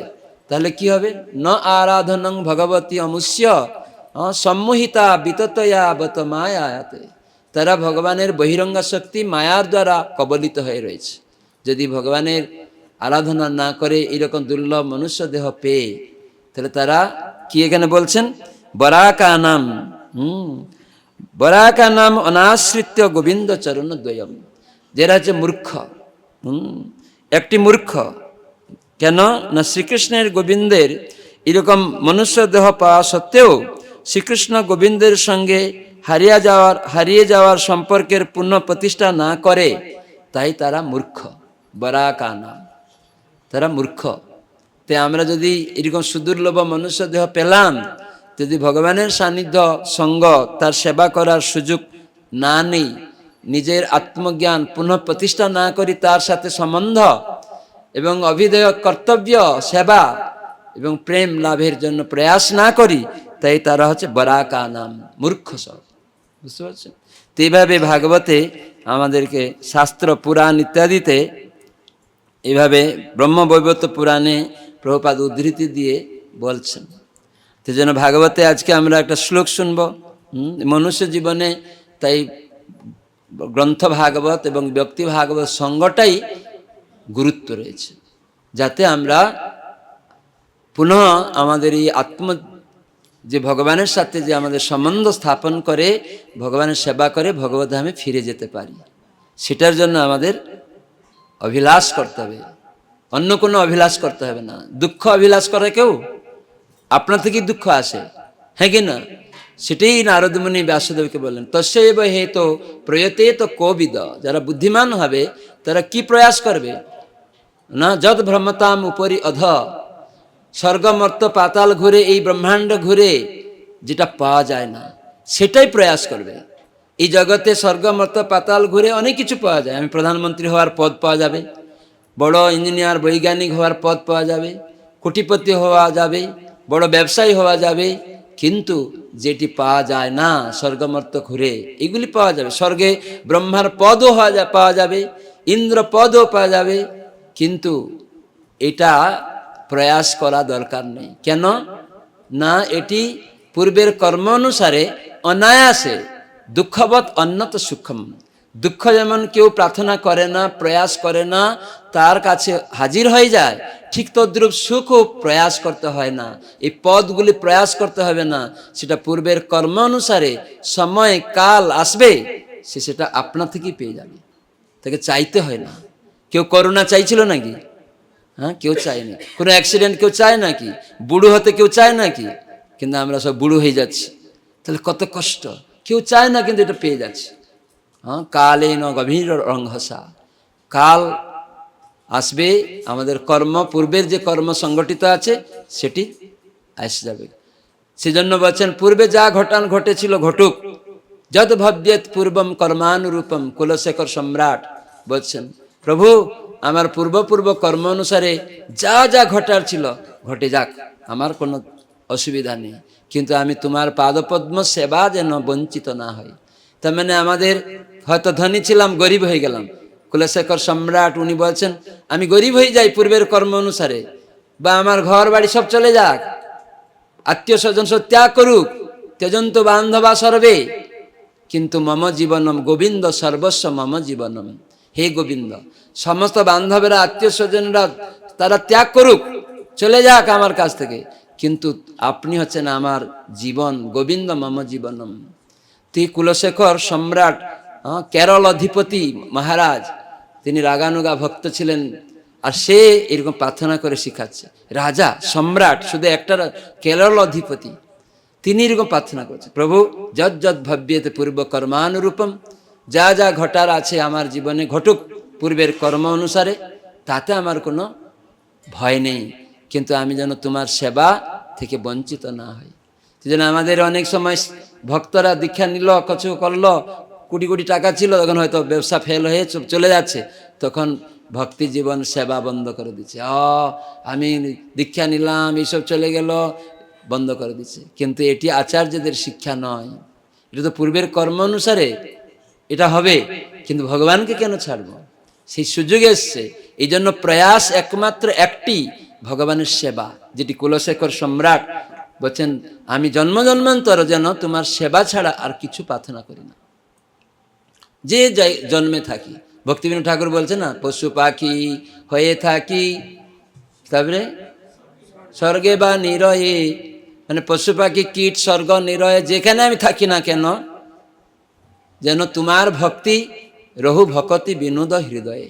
তাহলে কি হবে? ন আরাধনং ভগবতী অমুষ্য সম্মোহিতা বিততয়া বত মায়াতে। তারা ভগবানের বহিরঙ্গা শক্তি মায়ার দ্বারা কবলিত হয়ে রয়েছে। যদি ভগবানের আরাধনা না করে এরকম দুর্লভ মনুষ্য দেহ পেয়ে, তাহলে তারা কি এখানে বলছেন বরাকানাম বরাকানাম অনাশ্রিত্য গোবিন্দ চরণ দ্বয়ম। যারা হচ্ছে মূর্খ, একটি মূর্খ। কেন না শ্রীকৃষ্ণের গোবিন্দের এরকম মনুষ্য দেহ পাওয়া সত্ত্বেও শ্রীকৃষ্ণ গোবিন্দের সঙ্গে হারিয়ে যাওয়ার সম্পর্কের পুনঃ প্রতিষ্ঠা না করে, তাই তারা মূর্খ। বরাকানাম, তারা মূর্খ। তাই আমরা যদি এরকম সুদুর্লভ মনুষ্য দেহ পেলাম, যদি ভগবানের সান্নিধ্য সঙ্গ তার সেবা করার সুযোগ না নেই, নিজের আত্মজ্ঞান পুনঃ প্রতিষ্ঠা না করি, তার সাথে সম্বন্ধ এবং অভিধেয় কর্তব্য সেবা এবং প্রেম লাভের জন্য প্রয়াস না করি, তাই তারা হচ্ছে বরাকানাম, মূর্খ সব। বুঝতে পারছেন? তো এইভাবে ভাগবতে আমাদেরকে শাস্ত্র পুরাণ ইত্যাদিতে এইভাবে ব্রহ্মবৈবর্ত পুরাণে প্রভুপাদ উদ্ধৃতি দিয়ে বলছেন। তো যেন ভাগবতে আজকে আমরা একটা শ্লোক শুনব মনুষ্য জীবনে। তাই গ্রন্থ ভাগবত এবং ব্যক্তি ভাগবত সঙ্গটাই গুরুত্ব রয়েছে, যাতে আমরা পুনঃ আমাদের এই যে ভগবানের সাথে যে আমাদের সম্বন্ধ স্থাপন করে ভগবানের সেবা করে ভগবদ্ধামে ফিরে যেতে পারি। সেটার জন্য আমাদের অভিলাষ করতে হবে, অন্য কোনো অভিলাষ করতে হবে না। দুঃখ অভিলাষ করে কেউ? আপনার থেকেই দুঃখ আসে, হ্যাঁ কি না? সেটাই নারদ মুনি ব্যাসদেবকে বললেন, তস্যৈব হেতো প্রয়তে তো কোবিদ। যারা বুদ্ধিমান হবে তারা কি প্রয়াস করবে না, যদ ভ্রমতাম উপরি অধ, স্বর্গ মর্ত পাতাল ঘুরে, এই ব্রহ্মাণ্ড ঘুরে যেটা পাওয়া যায় না সেটাই প্রয়াস করবে। এই জগতে স্বর্গ মর্ত পাতাল ঘুরে অনেক কিছু পাওয়া যায়। আমি প্রধানমন্ত্রী হওয়ার পদ পাওয়া যাবে, বড় ইঞ্জিনিয়ার বৈজ্ঞানিক হওয়ার পদ পাওয়া যাবে, কোটিপতি হওয়া যাবে, বড় ব্যবসায়ী হওয়া যাবে, কিন্তু যেটি পাওয়া যায় না স্বর্গমর্ত ঘুরে এগুলি পাওয়া যাবে। স্বর্গে ব্রহ্মার পদও পাওয়া যাবে, ইন্দ্র পদও পাওয়া যাবে, কিন্তু এটা প্রয়াস করা দরকার নেই। কেন না, এটি পূর্বের কর্ম অনুসারে অনায়াসে দুঃখবৎ অন্যত সুখম। দুঃখ যেমন কেউ প্রার্থনা করে না, প্রয়াস করে না, তার কাছে হাজির হয়ে যায়, ঠিক তদ্রূপ সুখও প্রয়াস করতে হয় না, এই পদগুলি প্রয়াস করতে হবে না। সেটা পূর্বের কর্ম অনুসারে সময় কাল আসবে, সে সেটা আপনা থেকেই পেয়ে যাবে, তাকে চাইতে হয় না। কেউ করোনা চাইছিল নাকি? হ্যাঁ, কেউ চায়নি। কোনো অ্যাক্সিডেন্ট কেউ চায় নাকি? বুড়ো হতে কেউ চায় নাকি? কিন্তু আমরা সব বুড়ো হয়ে যাচ্ছি, তাহলে কত কষ্ট। কেউ চায় না, কিন্তু এটা পেয়ে যাচ্ছে। হ্যাঁ, কালে ন গভীর রংহসা, কাল আসবে, আমাদের কর্ম পূর্বের যে কর্ম সংগঠিত আছে সেটি আসে যাবে। সেজন্য বলছেন পূর্বে যা ঘটান ঘটেছিল ঘটুক, যদ ভব্যেত পূর্বম কর্মানুরূপম। কুলশেখর সম্রাট বলছেন, প্রভু আমার পূর্ব কর্ম অনুসারে যা যা ঘটার ছিল ঘটে যাক, আমার কোনো অসুবিধা নেই, কিন্তু আমি তোমার পাদপদ্ম সেবা যেন বঞ্চিত না হই। তার মানে আমাদের হয়তো ধনী ছিলাম, গরিব হয়ে গেলাম। কুলশেখর সম্রাট উনি বলছেন আমি গরিব হয়ে যাই পূর্বের কর্ম অনুসারে, বা আমার ঘর বাড়ি সব চলে যাক, আত্মীয় স্বজন সব ত্যাগ করুক, ত্যজন্ত বান্ধবা সর্বে, কিন্তু মম জীবনম গোবিন্দ সর্বস্ব মম জীবনম। হে গোবিন্দ, সমস্ত বান্ধবেরা আত্মীয় স্বজনরা তারা ত্যাগ করুক, চলে যাক আমার কাছ থেকে, কিন্তু আপনি হচ্ছেন আমার জীবন, গোবিন্দ মম জীবনম। তুই কুলশেখর সম্রাট, কেরল অধিপতি মহারাজ, তিনি রাগানুগা ভক্ত ছিলেন, আর সে এরকম প্রার্থনা করে শিখাচ্ছে। রাজা সম্রাট, শুধু একটা কেরল অধিপতি, তিনি এরকম প্রার্থনা করছে, প্রভু যৎ যৎ ভব্যেতে পূর্ব কর্মানুরূপম, যা যা ঘটার আছে আমার জীবনে ঘটুক পূর্বের কর্ম অনুসারে, তাতে আমার কোনো ভয় নেই, কিন্তু আমি যেন তোমার সেবা থেকে বঞ্চিত না হই। সেজন্য আমাদের অনেক সময় ভক্তরা দীক্ষা নিল, কিছু করলো, কোটি কোটি টাকা ছিল, তখন হয়তো ব্যবসা ফেল হয়ে চলে যাচ্ছে, তখন ভক্তি জীবন সেবা বন্ধ করে দিচ্ছে। আমি দীক্ষা নিলাম, এইসব চলে গেল, বন্ধ করে দিচ্ছে। কিন্তু এটি আচার্যদের শিক্ষা নয়, এটা তো পূর্বের কর্ম অনুসারে এটা হবে, কিন্তু ভগবানকে কেন ছাড়বো? সেই সুযোগ এসছে। এই জন্য প্রয়াস একমাত্র একটি, ভগবানের সেবা, যেটি কুলশেখর সম্রাট বলছেন, আমি জন্ম জন্মান্তর যেন তোমার সেবা ছাড়া আর কিছু প্রার্থনা করি না, যে জন্মে থাকি। ভক্তিবিনোদ ঠাকুর বলছে না, পশু পাখি হয়ে থাকি, তারপরে স্বর্গে বা নিরয়ে, মানে পশু পাখি কীট স্বর্গ নিরয়ে যেখানে আমি থাকি না কেন, যেন তোমার ভক্তি রহু ভকতি বিনোদ হৃদয়ে,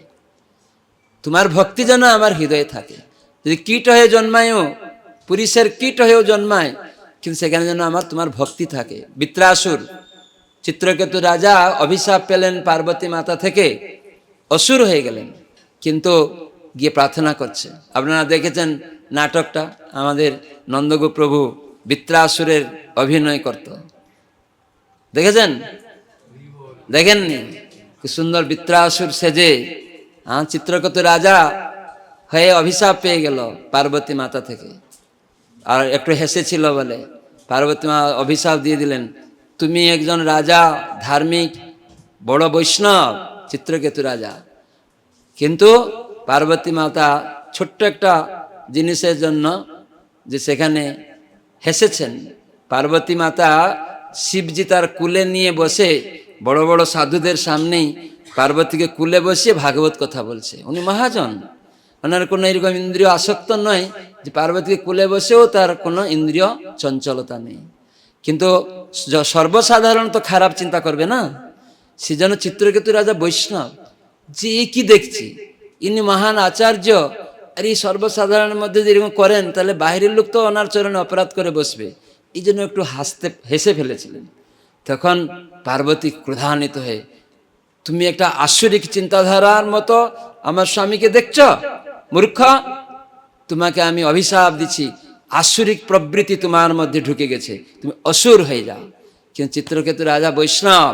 তোমার ভক্তি যেন আমার হৃদয়ে থাকে। যদি কীট হয়ে জন্মায়ও, পুরুষের কীট হয়েও জন্মায়, কিন্তু সেখানে যেন আমার তোমার ভক্তি থাকে। বৃত্রাসুর, চিত্রকেতু রাজা অভিশাপ পেলেন পার্বতী মাতা থেকে, অসুর হয়ে গেলেন, কিন্তু গিয়ে প্রার্থনা করছে। আপনারা দেখেছেন নাটকটা, আমাদের নন্দগোপ প্রভু বৃত্রাসুরের অভিনয় করত, দেখেছেন? দেখেননি? কি সুন্দর বৃত্রাসুর সেজে চিত্রকেতু রাজা হয়ে অভিশাপ পেয়ে গেল পার্বতী মাতা থেকে, আর একটু হেসেছিল বলে পার্বতী মা অভিশাপ দিয়ে দিলেন, তুমি একজন রাজা, ধার্মিক, বড় বৈষ্ণব চিত্রকেতু রাজা, কিন্তু পার্বতী মাতা ছোট্ট একটা জিনিসের জন্য যে সেখানে হেসেছেন। পার্বতী মাতা শিবজি তার কুলে নিয়ে বসে, বড় বড় সাধুদের সামনেই পার্বতীকে কুলে বসিয়ে ভাগবত কথা বলছে। উনি মহাজন, ওনার কোনো এরকম ইন্দ্রিয় আসক্ত নয় যে পার্বতীকে কুলে বসেও তার কোনো ইন্দ্রিয় চঞ্চলতা নেই। কিন্তু সর্বসাধারণত খারাপ চিন্তা করবে না, সেজন্য চিত্রকেতু রাজা বৈষ্ণব, যে কি দেখছি ইনি মহান আচার্য, আর এই সর্বসাধারণের মধ্যে যেরকম করেন, তাহলে বাইরের লোক তো ওনার চরণে অপরাধ করে বসবে, এই জন্য একটু হেসে ফেলেছিলেন। তখন পার্বতী ক্রোধান্বিত হয়ে, তুমি একটা আশ্বরিক চিন্তাধারার মতো আমার স্বামীকে দেখছ? মূর্খ, তোমাকে আমি অভিশাপ দিচ্ছি, আশ্বরিক প্রবৃত্তি তোমার মধ্যে ঢুকে গেছে, তুমি অসুর হয়ে যাও। কিন্তু চিত্রকেতু রাজা বৈষ্ণব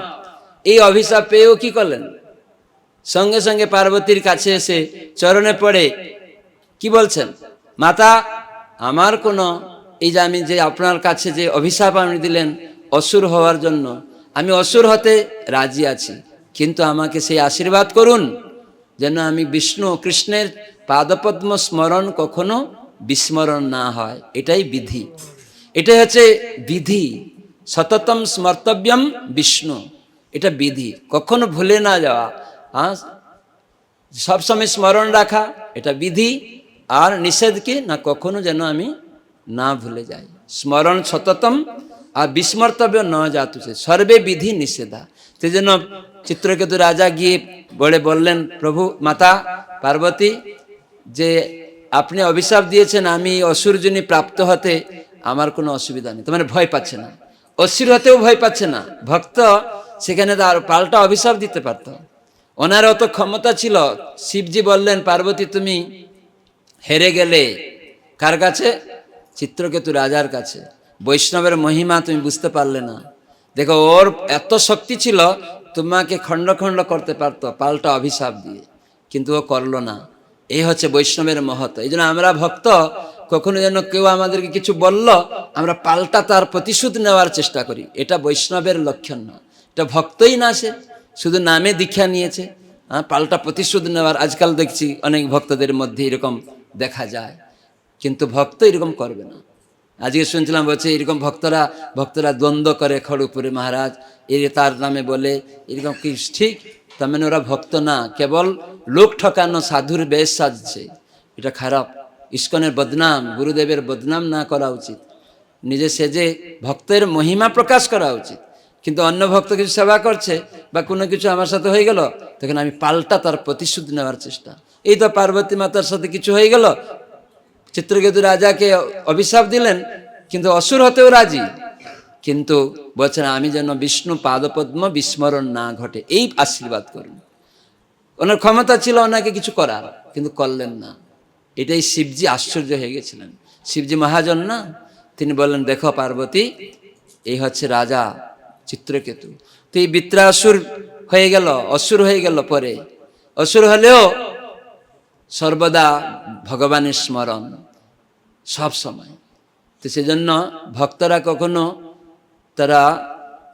এই অভিশাপ পেয়েও কি করলেন? সঙ্গে সঙ্গে পার্বতীর কাছে এসে চরণে পড়ে কি বলছেন, মাতা, আমার কোনো এই যে আমি যে আপনার কাছে যে অভিশাপ আপনি দিলেন অসুর হওয়ার জন্য, আমি অসুর হতে রাজি আছি, কিন্তু আমাকে সেই আশীর্বাদ করুন যেন আমি বিষ্ণু কৃষ্ণের পাদপদ্ম স্মরণ কখনো বিস্মরণ না হয়। এটাই বিধি, এটাই হচ্ছে বিধি। সততম স্মর্তব্যম বিষ্ণু, এটা বিধি, কখনো ভুলে না যাওয়া, সবসময় স্মরণ রাখা, এটা বিধি। আর নিষেধ কি না, কখনো যেন আমি না ভুলে যাই। স্মরণ সততম আর বিস্মর্তব্য ন জাতুছে সর্বে বিধি নিষেধা। সেই জন্য চিত্রকেতু রাজা গিয়ে বললেন, প্রভু মাতা পার্বতী, যে আপনি অভিশাপ দিয়েছেন আমি অসুরজনী প্রাপ্ত হতে আমার কোনো অসুবিধা নেই। তোমার ভয় পাচ্ছে না, অসুর হতেও ভয় পাচ্ছে না। ভক্ত সেখানে তার পাল্টা অভিশাপ দিতে পারত, ওনার অত ক্ষমতা ছিল। শিবজি বললেন, পার্বতী তুমি হেরে গেলে কার কাছে? চিত্রকেতু রাজার কাছে। বৈষ্ণবের মহিমা তুমি বুঝতে পারলে না। দেখো, ওর এত শক্তি ছিল, তোমাকে খণ্ড খণ্ড করতে পারত পাল্টা অভিশাপ দিয়ে, কিন্তু ও করলো না। এই হচ্ছে বৈষ্ণবের মহত্ব। এই জন্য আমরা ভক্ত, কখনো যেন কেউ আমাদেরকে কিছু বলল আমরা পাল্টা তার প্রতিশোধ নেওয়ার চেষ্টা করি, এটা বৈষ্ণবের লক্ষণ না। এটা ভক্তই না, সে শুধু নামে দীক্ষা নিয়েছে, পাল্টা প্রতিশোধ নেওয়ার আজকাল দেখছি অনেক ভক্তদের মধ্যে এরকম দেখা যায়, কিন্তু ভক্ত এরকম করবে না। আজকে শুনছিলাম বলছে এরকম ভক্তরা দ্বন্দ্ব করে খড়গপুরে মহারাজ, তার নামে বলে এরকম কি ঠিক? তার মানে ওরা ভক্ত না, কেবল লোক ঠকানো, সাধুর বেশ সাজছে, এটা খারাপ। ইস্কনের বদনাম, গুরুদেবের বদনাম না করা উচিত। নিজে সেজে ভক্তের মহিমা প্রকাশ করা উচিত, কিন্তু অন্য ভক্ত কিছু সেবা করছে বা কোনো কিছু আমার সাথে হয়ে গেল, তখন আমি পাল্টা তার প্রতিশোধ নেওয়ার চেষ্টা। এই তো পার্বতী মাতার সাথে কিছু হয়ে গেল, চিত্রকেতু রাজাকে অভিশাপ দিলেন, কিন্তু অসুর হতেও রাজি, কিন্তু বলছেন আমি যেন বিষ্ণু পাদপদ্ম বিস্মরণ না ঘটে, এই আশীর্বাদ করুন। ওনার ক্ষমতা ছিল ওনাকে কিছু করার, কিন্তু করলেন না। এটাই শিবজি আশ্চর্য হয়ে গেছিলেন। শিবজি মহাজন না, তিনি বললেন, দেখো পার্বতী, এই হচ্ছে রাজা চিত্রকেতু। তো এই বৃত্রাসুর হয়ে গেল, অসুর হয়ে গেল, পরে অসুর হলেও সর্বদা ভগবানের স্মরণ সব সময়। তো সেজন্য ভক্তরা কখনো তারা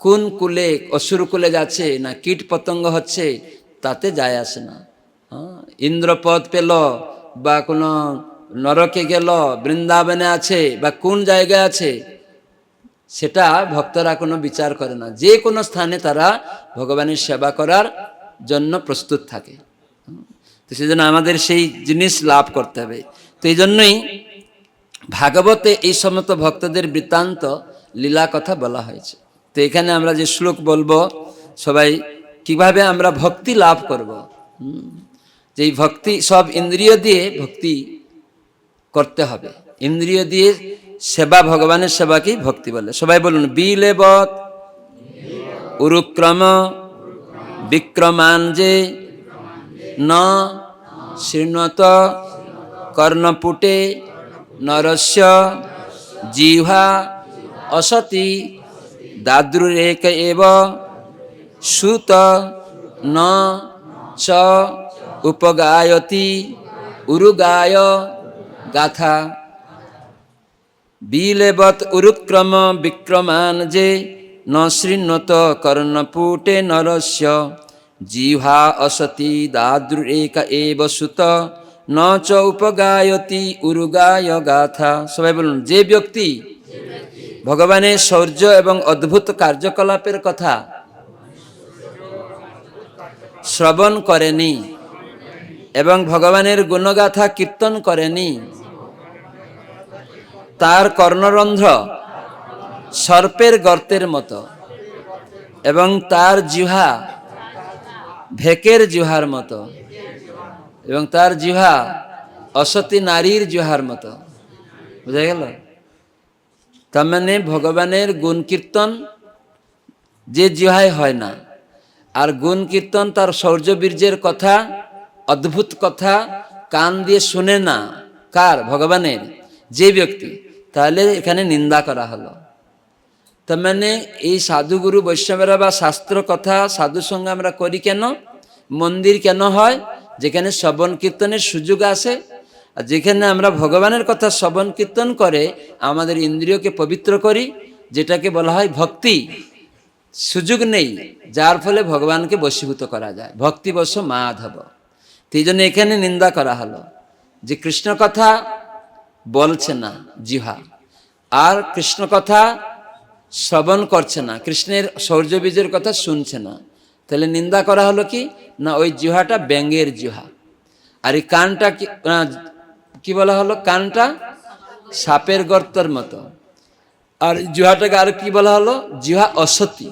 কোন কুলে, অসুর কুলে যাচ্ছে না কীট পতঙ্গ হচ্ছে তাতে যায় আসে না। ইন্দ্রপদ পেল বা কোনো নরকে গেল, বৃন্দাবনে আছে বা কোন জায়গায় আছে, সেটা ভক্তরা কোনো বিচার করে না। যে কোনো স্থানে তারা ভগবানের সেবা করার জন্য প্রস্তুত থাকে। তো সেই জন্য আমাদের সেই জিনিস লাভ করতে হবে। তো এই জন্যই ভাগবতে এই সমস্ত ভক্তদের বৃত্তান্ত লীলা কথা বলা হয়েছে। তো এখানে আমরা যে শ্লোক বলবো, সবাই কিভাবে আমরা ভক্তি লাভ করব, যে এই ভক্তি সব ইন্দ্রিয় দিয়ে ভক্তি করতে হবে। ইন্দ্রিয় দিয়ে সেবা, ভগবানের সেবাকেই ভক্তি বলে। সবাই বলুন, বিলেবৎ উরুক্রম বিক্রমান যে ন শৃণত কর্ণপুটে নরস্য জিহ্বা অসতি দাদ্রুরেক এব সুত ন চ উপগায়তি উরুগায় গাথা। বিলেবৎ উরুক্রম বিক্রমান যে ন শৃণত কর্ণপুটে নরস্য জিহ্বা অসতি দাদ্রুরেক এব সুত ন চ উপগায়তি উরুগায় গাথা। সবাই বলুন, যে ব্যক্তি ভগবানের শৌর্য এবং অদ্ভুত কার্যকলাপের কথা শ্রবণ করেনি এবং ভগবানের গুণগাথা কীর্তন করেনি, তার কর্ণরন্ধ্র সর্পের গর্তের মতো এবং তার জিহ্বা ভেকের জিহ্বার মতো এবং তার জিহ্বা অসতী নারীর জিহ্বার মতো। বুঝা গেল? তার মানে ভগবানের গুণ কীর্তন যে জিহায় হয় না, আর গুণ কীর্তন তার শৌর্য বীর্যের কথা, অদ্ভুত কথা কান দিয়ে শুনে না, কার? ভগবানের যে ব্যক্তি, তাহলে এখানে নিন্দা করা হলো। তার মানে এই সাধুগুরু বৈষ্ণবেরা বা শাস্ত্র কথা সাধু সঙ্গে আমরা করি কেন? মন্দির কেন হয়? যেখানে শ্রবণ কীর্তনের সুযোগ আসে, আর যেখানে আমরা ভগবানের কথা শ্রবণ কীর্তন করে আমাদের ইন্দ্রিয়কে পবিত্র করি, যেটাকে বলা হয় ভক্তি। সুযোগ নেই, যার ফলে ভগবানকে বশীভূত করা যায়। ভক্তিবশ মাধব। এই জন্য এখানে নিন্দা করা হলো যে কৃষ্ণ কথা বলছে না জিহ্বা, আর কৃষ্ণ কথা শ্রবণ করছে না, কৃষ্ণের শৌর্য বীজের কথা শুনছে না। তাহলে নিন্দা করা হলো কি না, ওই জিহ্বাটা ব্যাঙের জিহ্বা, আর এই কানটা কি বলা হলো? কানটা সাপের গর্তের মতো। আর জিহ্বাটাকে আর কি বলা হলো? জিহ্বা অসতী,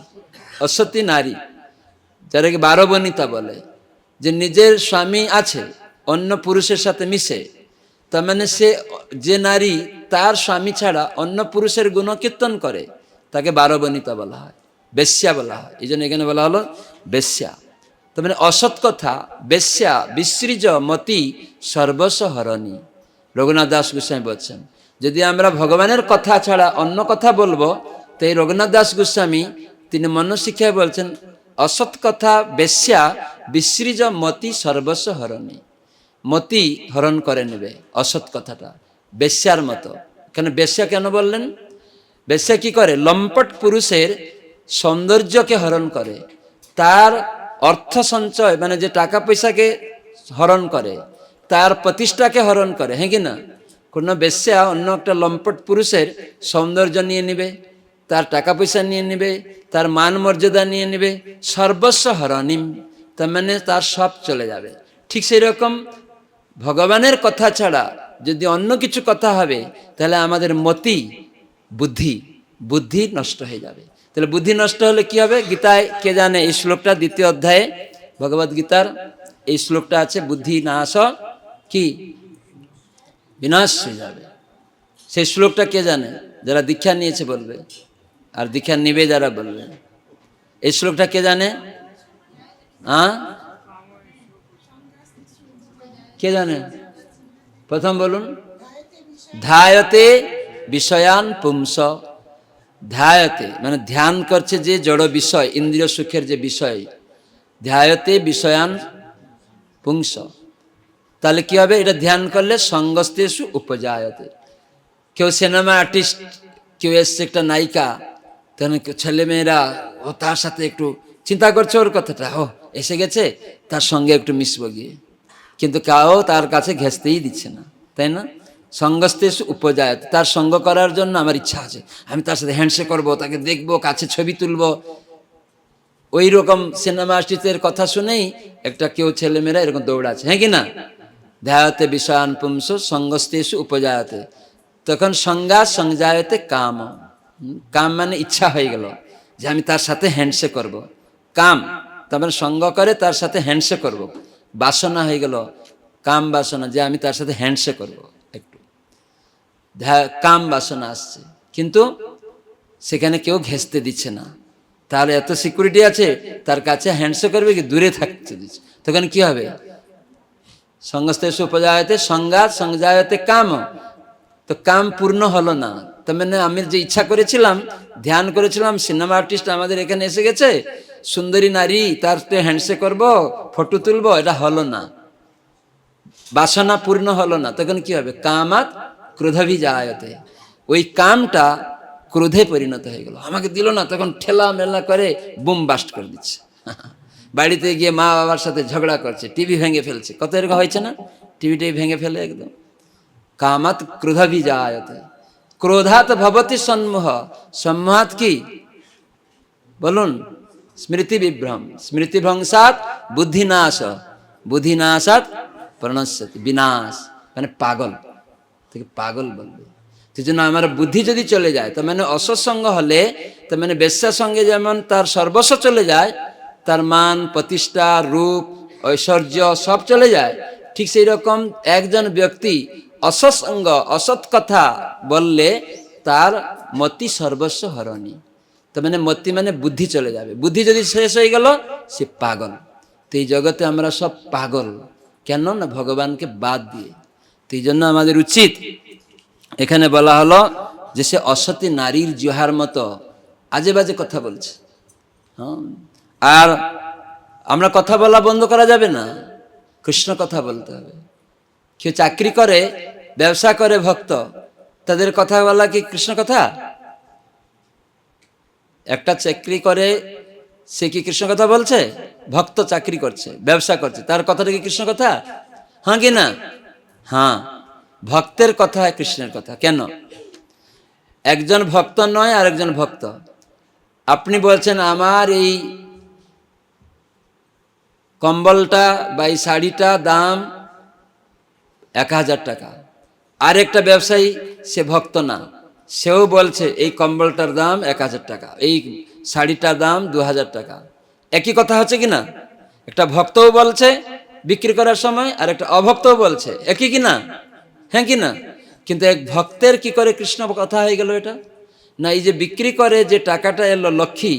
অসতী নারী, যারাকে 12 বনিতা বলে, যে নিজের স্বামী আছে অন্য পুরুষের সাথে মিশে, তার মানে সে যে নারী তার স্বামী ছাড়া অন্য পুরুষের গুণকীর্তন করে তাকে 12 বনিতা বলা হয়, বেশ্যা বলা হয়। এই জন্য এখানে বলা হলো বেশ্যা। তার মানে অসৎ কথা, বেশ্যা, বিসৃজ মতি সর্বস্ব হরণী। রঘুনাথ দাস গোস্বামী বলছেন, যদি আমরা ভগবানের কথা ছাড়া অন্য কথা বলবো, তো এই রঘুনাথ দাস গোস্বামী তিনি মনশিক্ষায় বলছেন অসৎ কথা, বেশ্যা, বিসৃজ মতি সর্বস্ব হরণী। মতি হরণ করে নেবে অসৎ কথাটা, বেশ্যার মতো। কেন বেশ্যা কেন বললেন? বেশ্যা কি করে? লম্পট পুরুষের সৌন্দর্যকে হরণ করে, তার অর্থ সঞ্চয় মানে যে টাকা পয়সাকে হরণ করে, তার প্রতিষ্ঠাকে হরণ করে। হ্যাঁ কি না? কোনো বেশ্যা অন্য একটা লম্পট পুরুষের সৌন্দর্য নিয়ে নেবে, তার টাকা পয়সা নিয়ে নেবে, তার মান মর্যাদা নিয়ে নেবে, সর্বস্ব হরণীম, তার মানে তার সব চলে যাবে। ঠিক সেই রকম ভগবানের কথা ছাড়া যদি অন্য কিছু কথা হবে, তাহলে আমাদের মতি, বুদ্ধি নষ্ট হয়ে যাবে। তাহলে বুদ্ধি নষ্ট হলে কি হবে? গীতায় কে জানে? এই শ্লোকটা 2য় অধ্যায়ে ভগবদ গীতার এই শ্লোকটা আছে, বুদ্ধি নাশ কি বিনাশ হয়ে যাবে। সেই শ্লোকটা কে জানে? যারা দীক্ষা নিয়েছে বলবে, আর দীক্ষা নিবে যারা বলবে। এই শ্লোকটা কে জানে? কে জানে? প্রথম বলুন। ধ্যায়তে বিষয়ান পুংস। ধ্যায়তে মানে ধ্যান করছে যে জড় বিষয়, ইন্দ্রিয় সুখের যে বিষয়। ধ্যায়তে বিষয়ান পুংস, তাহলে কি হবে? এটা ধ্যান করলে সঙ্গস্তেষু উপজায়তে। কেউ সিনেমা আর্টিস্ট, কেউ এসছে একটা নায়িকা, তখন ছেলেমেয়েরা ও তার সাথে একটু চিন্তা করছে ওর কথাটা, ও এসে গেছে, তার সঙ্গে একটু মিশবো গিয়ে, কিন্তু কাউ তার কাছে ঘেঁচতেই দিচ্ছে না, তাই না? সঙ্গস্তেষু উপজায়তে, তার সঙ্গ করার জন্য আমার ইচ্ছা আছে, আমি তার সাথে হ্যান্ডশেক করবো, তাকে দেখবো, কাছে ছবি তুলবো। ওই রকম সিনেমা আর্টিস্টের কথা শুনেই একটা কেউ ছেলেমেয়েরা এরকম দৌড়াচ্ছে। হ্যাঁ কি না? ধ্যায়তে বিষয়ান পুংস সঙ্গস্তেষু উপজায়তে। তখন সংজ্ঞা সংজায়তে কাম। কাম মানে ইচ্ছা হয়ে গেল যে আমি তার সাথে হ্যান্ডশেক করব। কাম তার মানে সঙ্গ করে তার সাথে হ্যান্ডশেক করব। বাসনা হয়ে গেল কাম বাসনা, যে আমি তার সাথে হ্যান্ডশেক করব। একটু কাম বাসনা আসছে, কিন্তু সেখানে কেউ ঘেঁচতে দিচ্ছে না। তাহলে এত সিকিউরিটি আছে, তার কাছে হ্যান্ডশেক করবে কি দূরে থাকতে দিচ্ছে, তখন কি হবে? সঙ্গস্তেষু উপজায়তে সংজ্ঞাত সংজায়তে কাম। তো কাম পূর্ণ হলো না। তার মানে আমি যে ইচ্ছা করেছিলাম, ধ্যান করেছিলাম, সিনেমা আর্টিস্ট আমাদের এখানে এসে গেছে, সুন্দরী নারী, তার হ্যান্ডশেক করবো, ফটো তুলবো, এটা হলো না, বাসনা পূর্ণ হলো না। তখন কি হবে? কামাত ক্রোধাভিজায়তে। ওই কামটা ক্রোধে পরিণত হয়ে গেল, আমাকে দিল না, তখন ঠেলা মেলা করে বুম বাস্ট করে দিচ্ছে। বাড়িতে গিয়ে মা বাবার সাথে ঝগড়া করছে, টিভি ভেঙে ফেলছে। কত এরকম হয়েছে না? টিভিটাই ভেঙে ফেলে একদম। কামাত ক্রোধাভিজায়তে। ক্রোধাত ভবতি সম্মোহ। সম্মোহাত কি বলুন? স্মৃতি বিভ্রম। স্মৃতিভ্রংসাৎ বুদ্ধিনাশ। বুদ্ধিনাশাৎ প্রণশ্যতি বিনাশ, মানে পাগল থেকে পাগল বলবে। সেই জন্য আমার বুদ্ধি যদি চলে যায়, তার মানে অসৎসঙ্গ হলে, তার মানে বেশ্যার সঙ্গে যেমন তার সর্বস্ব চলে যায়, তার মান প্রতিষ্ঠা, রূপ, ঐশ্বর্য সব চলে যায়, ঠিক সেই রকম একজন ব্যক্তি অসৎসঙ্গ, অসৎ কথা বললে তার মতি সর্বস্ব হরণী। তো মানে মতি মানে বুদ্ধি চলে যাবে, বুদ্ধি যদি শেষ হয়ে গেল সে পাগল। তো এই জগতে আমরা সব পাগল, কেন না ভগবানকে বাদ দিয়ে। তো এই জন্য আমাদের উচিত, এখানে বলা হলো যে সে অসতী নারীর জুহার মতো আজে বাজে কথা বলছে। হ্যাঁ, আর আমরা কথা বলা বন্ধ করা যাবে না, কৃষ্ণ কথা বলতে হবে। কেউ চাকরি করে, ব্যবসা করে ভক্ত, তাদের কথা বলা কি কৃষ্ণ কথা? একটা চাকরি করে সে কি কৃষ্ণ কথা বলছে? ভক্ত চাকরি করছে, ব্যবসা করছে, তার কথাটা কি কৃষ্ণ কথা? হ্যাঁ কি না? হ্যাঁ, ভক্তের কথা কৃষ্ণের কথা। কেন? একজন ভক্ত নয় আর একজন ভক্ত। আপনি বলছেন আমার এই কম্বলটা বা এই শাড়িটা দাম 1000 টাকা। আরেকটা ব্যবসায়ী, সে ভক্ত না, সেও বলছে এই কম্বলটার দাম 1000 টাকা, এই শাড়িটার দাম 2000 টাকা। একই কথা হচ্ছে কিনা? একটা ভক্তও বলছে বিক্রি করার সময়, আর একটা অভক্তও বলছে, একই কিনা? হ্যাঁ কিনা? কিন্তু এক ভক্তের কি করে কৃষ্ণ কথা হয়ে গেল এটা? না, এই যে বিক্রি করে যে টাকাটা এলো লক্ষ্মী,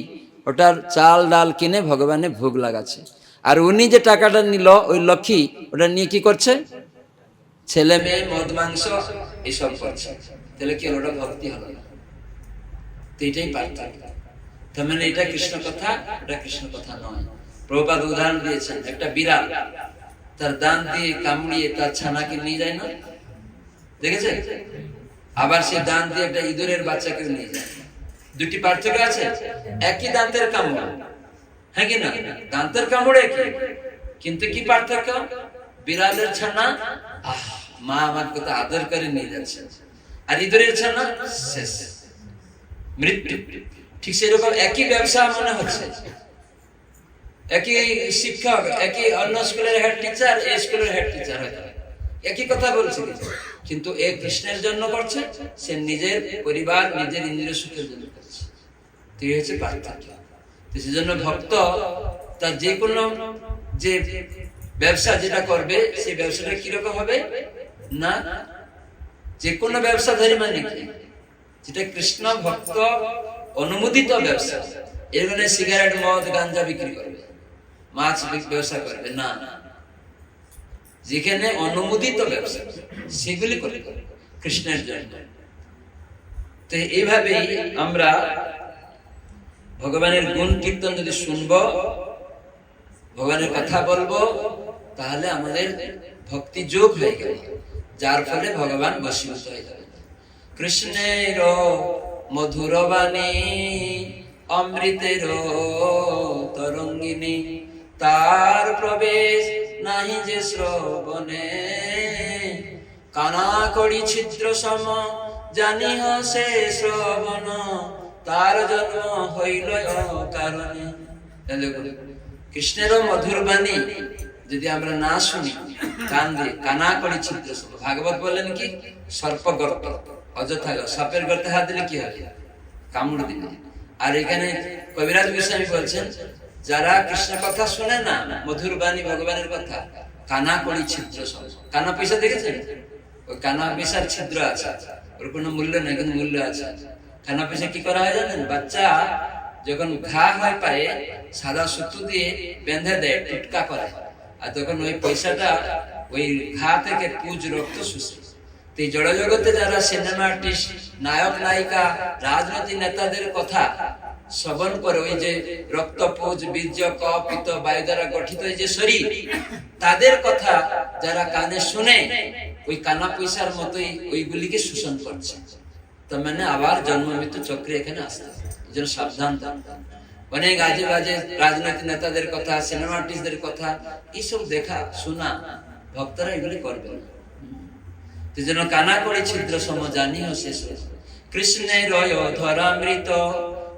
ওটার চাল ডাল কিনে ভগবানে ভোগ লাগাচ্ছে, আর উনি যে টাকাটা নিল ওই লক্ষ্মী ওটা নিয়ে কি করছে? ছেলে মেয়ে মদ মাংস এসব করছে। তাহলে কি হলো? ওটা ভক্তি হলো না। তো এটাই পার্থক্য। তার মানে এটা কৃষ্ণ কথা, ওটা কৃষ্ণ কথা নয়। প্রভুপাদ উদাহরণ দিয়েছেন, একটা বিড়াল তার দাঁত দিয়ে কামড়িয়ে তার ছানাকে নিয়ে যায় না, দেখেছেন? আবার সে দাঁত দিয়ে একটা ইঁদুরের বাচ্চাকে নিয়ে যায়। দুটি পার্থক্য আছে। একই দাঁতের কামড়, হ্যাঁ কি না? দাঁতের কামড় একই, কিন্তু কি পার্থক্য? বিড়ালের ছানা মা আমার কথা আদর করে নিয়ে যাচ্ছে, আর ইঁদুরের ছানা শেষ, মৃত্যু। ঠিক সেরকম একই ব্যবসা মনে হচ্ছে, একই শিক্ষক, একই অন্য স্কুলের হেড টিচার, এই স্কুলের হেড টিচার, হয়তো একই কথা বলছে, কিন্তু এ কৃষ্ণের জন্য করছে, সে নিজের পরিবার, নিজের ইন্দ্রিয় সুখের জন্য করছে। তো এই হচ্ছে পার্থক্য। সেজন্য ভক্ত তার যে কোনো যে ব্যবসা যেটা করবে, সেই ব্যবসাটা কিরকম হবে না, যে কোনো ব্যবসাধারী মানে কি, যেটা কৃষ্ণ ভক্ত অনুমোদিত ব্যবসা। এর মানে সিগারেট, মদ, গাঞ্জা বিক্রি করবে, মাছ ব্যবসা করবে না, যেখানে অনুমোদিত ব্যবসা সেগুলি করবে কৃষ্ণের জন্য। তো এইভাবেই আমরা ভগবানের গুণ কীর্তন যদি শুনবো, ভগবানের কথা বলবো, তাহলে আমাদের ভক্তি যোগ হয়ে গেল, যার ফলে ভগবান বশীভূত হয়ে যাবে। কৃষ্ণের মধুর বাণী অমৃতের তরঙ্গিনী, তার প্রবেশ নাহি যে শ্রবণে, কানা করি ছিদ্র সম জানিহ সে শ্রবণ, তার জন্ম হইল কারণে। কৃষ্ণের মধুর বাণী যদি আমরা না শুনি কান দিয়ে, কানা করি ছিদ্র সম, ভাগবত বলেন কি সর্প গর্ত, অযথা সাপের গর্তে হাত দিলে কি হয়? কামড় দিলে। আর এখানে কবিরাজ গোস্বামী বলছেন, যারা কৃষ্ণ কথা শুনে না, মধুর বাণী ভগবানের কথা, কানা করি ছিদ্র সম। কানা পয়সা দেখেছেন? ওই কানা পয়সার ছিদ্র আছে, ওর কোনো মূল্য নেই, কিন্তু মূল্য আছে। কানা পয়সা কি করা হয় জানেন? বাচ্চা যখন ঘা হয় পায়ে, সাদা সুতো দিয়ে বেঁধে দেয়, টুটকা করে, আর তখন ওই পয়সাটা ওই ঘা থেকে পুজ রক্ত শুষে। এই জড়জগতে যারা সিনেমা আর্টিস্ট, নায়ক নায়িকা, রাজনৈতিক নেতাদের কথা শ্রবণ করে, ওই যে রক্তপুজ, বীর্য, কফ, পিত্ত, বায়ু দ্বারা গঠিত যে শরীর, তাদের কথা যারা কানে শুনে, ওই কানা পয়সার মতোই ওইগুলিকে শোষণ করছে। তার মানে আবার জন্ম মৃত্যু চক্রে এখানে আসতে হবে। এই জন্য সাবধান থাকতে। অনেক আজে বাজে রাজনৈতিক নেতাদের কথা, সিনেমা আর্টিস্টদের কথা, এইসব দেখা শোনা ভক্তরা এগুলি করবে না। যেন কানা করে ছিদ্র সম জানিহ শেষ। কৃষ্ণের ধরামৃত,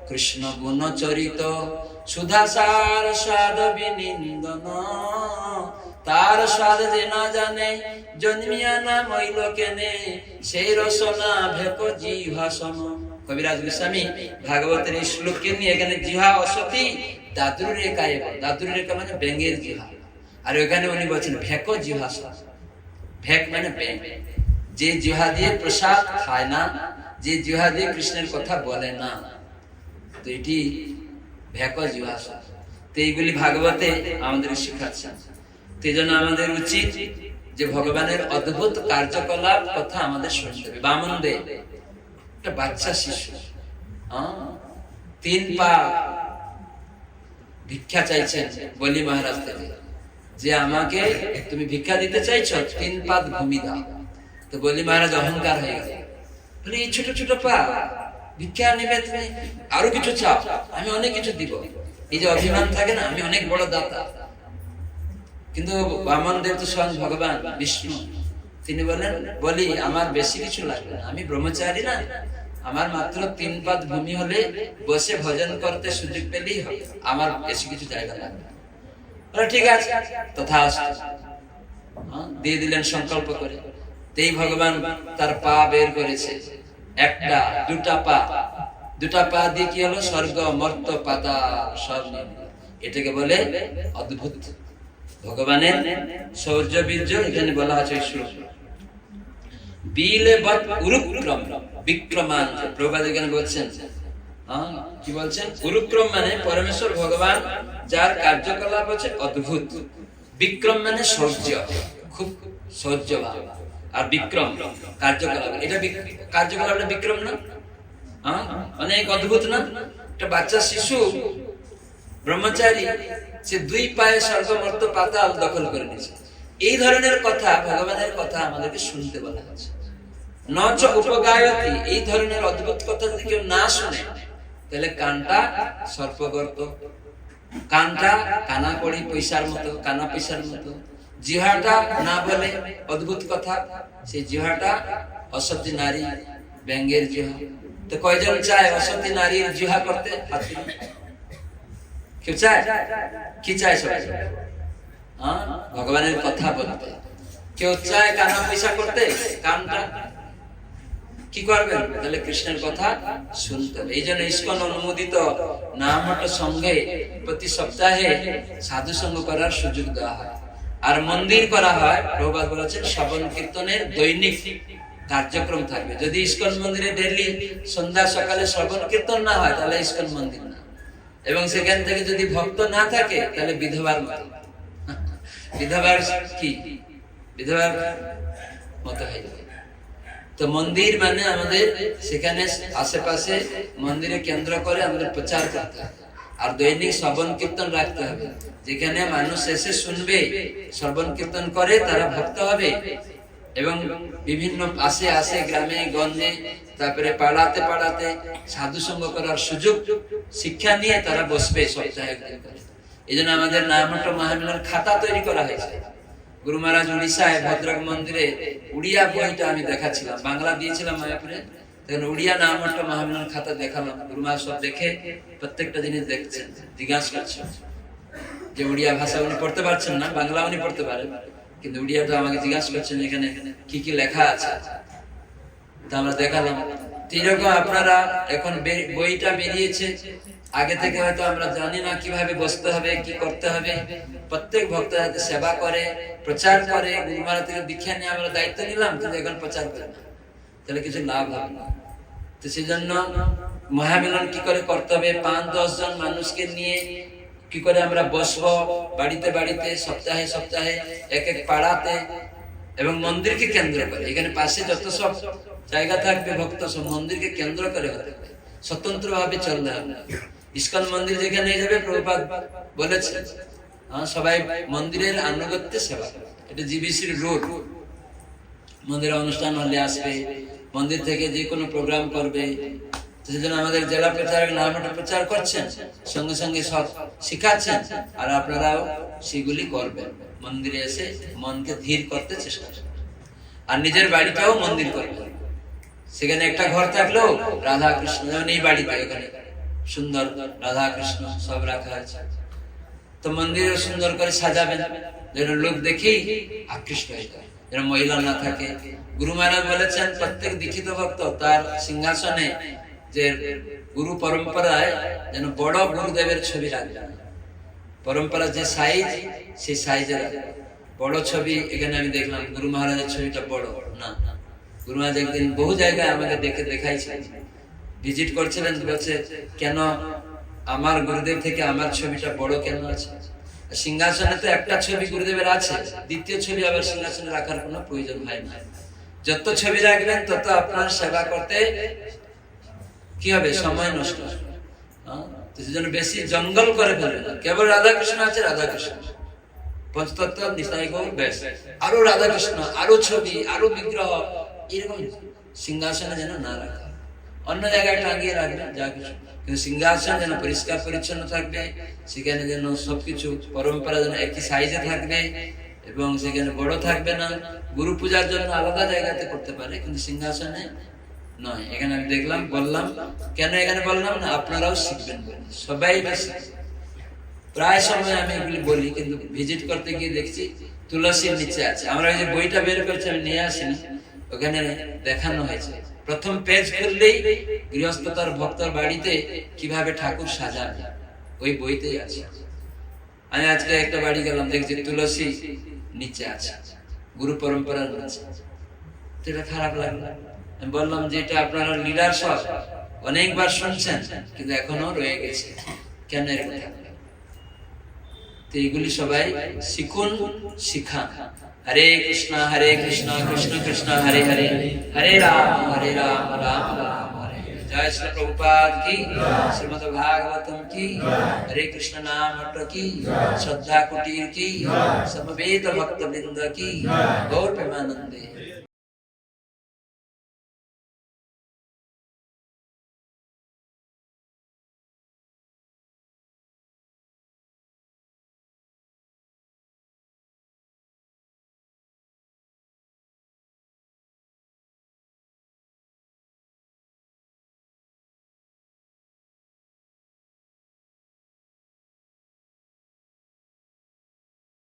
কৃষ্ণ গুণ চরিত, সুধাসার স্বাদ বিনিন্দন, তার স্বাদ যে না জানে জন্মিয়া না মইল কেনে, সেই রসনা ভেক জিহাসন। কবিরাজ গোস্বামী ভাগবতের এই শ্লোককে নিয়ে এখানে জিহা অসতি দাদুর রেখা, দাদুর রেখা মানে ব্যাঙের জিহা, আর ওখানে উনি বলছেন ভেক জিহাসন। ভেক মানে ব্যাঙ, যে জিহা দিয়ে প্রসাদ খায় না, যে জিহ্বা দিয়ে কৃষ্ণের কথা বলে না, তো এটি ভ্যাক জিহ্বা। তো এইগুলি ভাগবতে আমাদের শিখাচ্ছেন। তো এই জন্য আমাদের উচিত যে ভগবানের অদ্ভুত কার্যকলাপ কথা আমাদের শুনতে হবে। বামন দেব একটা বাচ্চা শিশু, 3 পা ভিক্ষা চাইছেন বলি মহারাজ থেকে, যে আমাকে তুমি ভিক্ষা দিতে চাইছো, 3 পাত ভূমি দাও। তো বলি মহারাজ অহংকার হয়ে গেল, বলে এই ছোট ছোট পা ভিক্ষা নিবে তুমি, আরো কিছু চাও, আমি অনেক কিছু দিব। এই যে অভিমান থাকে না, আমি অনেক বড় দাতা। কিন্তু বামন দেব তো স্বয়ং ভগবান বিষ্ণু, তিনি বলেন বলি আমার বেশি কিছু লাগবে না, আমি ব্রহ্মচারী না, আমার মাত্র 3 পাত ভূমি হলে বসে ভজন করতে সুযোগ পেলেই হবে, আমার বেশি কিছু জায়গা লাগবে। ঠিক আছে, তথা দিয়ে দিলেন সংকল্প করে। এই ভগবান তার পা বের করেছে, 1টা 2টা পা, 2টা পা দিয়ে কি হলো, স্বর্গ মর্ত পাতাল সব। এটাকে বলে অদ্ভুত ভগবানের শৌর্য বীর্য। এখানে বলা আছে বিলে বৎ উরুক্রম বিক্রমান। প্রভুপাদ এখানে বলছেন, কি বলছেন, উরুক্রম মানে পরমেশ্বর ভগবান যার কার্যকলাপ হচ্ছে অদ্ভুত, বিক্রম মানে শৌর্য, খুব শৌর্যবান, আর বিক্রম কার্যকলাপ। এটা কার্যকলাপটা বিক্রম না, অনেক অদ্ভুত না? একটা বাচ্চা শিশু ব্রহ্মচারী, সে 2 পায়ে স্বর্গ মর্ত পাতাল দখল করে নিয়েছে। এই ধরনের কথা, ভগবানের কথা আমাদেরকে শুনতে বলা হচ্ছে। নচ উপগায়তি, এই ধরনের অদ্ভুত কথা যদি কেউ না শুনে, তাহলে কানটা সর্পগর্ত, কানটা কানা কড়ি পয়সার মতো, কানা পয়সার মতো। জিহ্বাটা না বলে অদ্ভুত কথা, সেই জিহ্বাটা অসতী নারী ব্যঙ্গের জিহ্বা। তো কয়জন চায় অসতী নারীর জিহ্বা করতে? কেউ চায়? কি চায় সবাই? ভগবানের কথা বলতে। কেউ চায় কানা পয়সা করতে? কানটা কি করবেন? তাহলে কৃষ্ণের কথা শুনতে হবে। এই জন্য ইস্কন অনুমোদিত নামহট্ট সঙ্গে প্রতি সপ্তাহে সাধু সঙ্গ করার সুযোগ দেওয়া হয়, আর মন্দির করা হয়। প্রভুপাদ বলেছেন শ্রবণ কীর্তনের দৈনিক কার্যক্রম থাকবে। যদি ইস্কন মন্দিরে ডেইলি সন্ধ্যা সকালে শ্রবণ কীর্তন না হয়, তাহলে ইস্কন মন্দির না। এবং সেখান থেকে যদি ভক্ত না থাকে, তাহলে বিধবার মতো। বিধবার কি? বিধবার মতো হয়ে যাবে। তো মন্দির মানে আমাদের সেখানে আশেপাশে মন্দিরে কেন্দ্র করে আমাদের প্রচার করতে হবে, আর দৈনিক শ্রবণ কীর্তন রাখতে হবে। যেখানে মানুষ এসে শুনবে, শ্রবণ কীর্তন করে, তারা ভক্ত হবে। এবং বিভিন্ন আশে গ্রামে গঞ্জে, তারপরে পাড়াতে পাড়াতে সাধু সঙ্গ করার সুযোগ শিক্ষা নিয়ে তারা বসবে সপ্তাহে একদিন করে। এই জন্য আমাদের নামহট্ট মহামিলন খাতা তৈরি করা হয়েছে। গুরু মহারাজ উড়িষ্যায় ভদ্রক মন্দিরে উড়িয়া বইটা আমি দেখাচ্ছিলাম, বাংলা দিয়েছিলাম মায়াপুরে, তখন উড়িয়া নামহট্ট মহামিলন খাতা দেখালাম। গুরু মহারাজ সব দেখে প্রত্যেকটা জিনিস দেখছেন, জিজ্ঞাসা করছেন যে উড়িয়া ভাষা উনি পড়তে পারছেন না, বাংলা উনি পড়তে পারেন, কিন্তু উড়িয়াটা আমাকে জিজ্ঞাসা করছেন এখানে কি কি লেখা আছে। তা আমরা দেখালাম। এইরকম আপনারা এখন বইটা বেরিয়েছে, আগে থেকে হয়তো আমরা জানি না কিভাবে বসতে হবে, কি করতে হবে। প্রত্যেক ভক্ত যাতে সেবা করে, প্রচার করে। গুরু মহারাজ থেকে দীক্ষা নিয়ে আমরা দায়িত্ব নিলাম, কিন্তু এখন প্রচার করে না, তাহলে কিছু লাভ হবে না। তো সেই জন্য মহামিলন কি করে করতে হবে, 5-10 জন মানুষকে নিয়ে কি করে আমরা বসবো, বাড়িতে বাড়িতে, সপ্তাহে সপ্তাহে, এক এক পাড়াতে, এবং মন্দিরকে কেন্দ্র করে। এখানে পাশে যত সব জায়গা থাকবে ভক্ত, সব মন্দিরকে কেন্দ্র করে হতে হবে, স্বতন্ত্র ভাবে চলতে হবে। ইস্কন মন্দির যেখানে যাবে, প্রভুপাদ বলেছে সবাই মন্দিরের আনুগত্যে সেবা, এটা জিবিসির রুল। মন্দিরে অনুষ্ঠান হলে আসবে, মন্দির থেকে যে কোনো প্রোগ্রাম করবে। সেজন্য আমাদের জেলা প্রচারক নামটা প্রচার করছেন, সঙ্গে সঙ্গে সব শিখাচ্ছেন, আর আপনারাও সেগুলি করবেন। মন্দিরে এসে মনকে ধীর করতে চেষ্টা করবেন, আর নিজের বাড়িটাও মন্দির করবেন। সেখানে একটা ঘর থাকলেও রাধা কৃষ্ণ, যেমন এই বাড়িতে ওখানে সুন্দর রাধা কৃষ্ণ সব রাখা আছে, তো মন্দিরে সুন্দর করে সাজাবেন, যেন লোক দেখেই আকৃষ্ট হয়ে যায়, যেন মহিলা না থাকে। গুরু মহারাজ বলেছেন প্রত্যেক দীক্ষিত ভক্ত তার সিংহাসনে, যে গুরু পরম্পরায় যেন বড় গুরুদেবের ছবি রাখবে। পরম্পরা যে সাইজ, সেই সাইজে রাখবে। বড় ছবি এখানে আমি দেখলাম, গুরু মহারাজের ছবিটা বড় না, গুরু মহারাজ একদিন বহু জায়গায় আমাকে দেখাইছেন, ভিজিট করছিলেন, বলছে কেন আমার গুরুদেব থেকে আমার ছবিটা বড় কেন আছে? সিংহাসনে তো একটা ছবি গুরুদেবের আছে, দ্বিতীয় ছবি আবার সিংহাসনে রাখার কোনো প্রয়োজন হয় না। যত ছবি রাখবেন তত আপনার সেবা করতে কি হবে, সময় নষ্ট হবে। সেজন্য বেশি জঙ্গল করে ফেলবে না। কেবল রাধাকৃষ্ণ আছে, রাধাকৃষ্ণ পঞ্চতত্ত্ব নিতাই গৌর ব্যাস। আরো রাধাকৃষ্ণ, আরো ছবি, আরো বিগ্রহ, এরকম সিংহাসনে যেন না রাখা। অন্য জায়গায় টাঙিয়ে রাখবেন যা কিছু, কিন্তু সিংহাসন যেন পরিষ্কার পরিচ্ছন্ন থাকবে, সেখানে যেন সবকিছু পরম্পরা যেন একই সাইজে থাকবে এবং সেখানে বড় থাকবে না। গুরু পূজার জন্য আলাদা জায়গাতে করতে পারে, কিন্তু সিংহাসনে নয়। এখানে আমি দেখলাম, বললাম কেন এখানে বললাম না, আপনারাও শিখবেন বলে, সবাই এটা শিখবে। প্রায় সময় আমি এগুলি বলি, কিন্তু ভিজিট করতে গিয়ে দেখছি তুলসীর নিচে আছে। আমরা ওই যে বইটা বের করছি, আমি নিয়ে আসিনি, ওখানে দেখানো হয়েছে। প্রথম পেজ খুললেই গৃহস্থ তার ভক্তর বাড়িতে কিভাবে ঠাকুর সাজাবে ওই বইতেই আছে। আমি আজকে একটা বাড়ি গেলাম, দেখছি তুলসী নিচে আছে, গুরু পরম্পরার নিচে। এটা খারাপ লাগলো। আমি বললাম যে এটা আপনারা লিডার সব অনেকবার শুনছেন, কিন্তু এখনো রয়ে গেছে, কেন এরকম? তো এইগুলি সবাই শিখুন, শিখান। হরে কৃষ্ণ কৃষ্ণ কৃষ্ণ হরে হরে, হরে রাম রাম রাম হরে। জয় শ্রী প্রভুপাদ কি, শ্রীমদ্ ভাগবতম কি, হরে কৃষ্ণ নাম হট্ট কি, শ্রদ্ধা কুটির কি, সমবেত ভক্ত বৃন্দ কি, গৌর প্রেমানন্দে।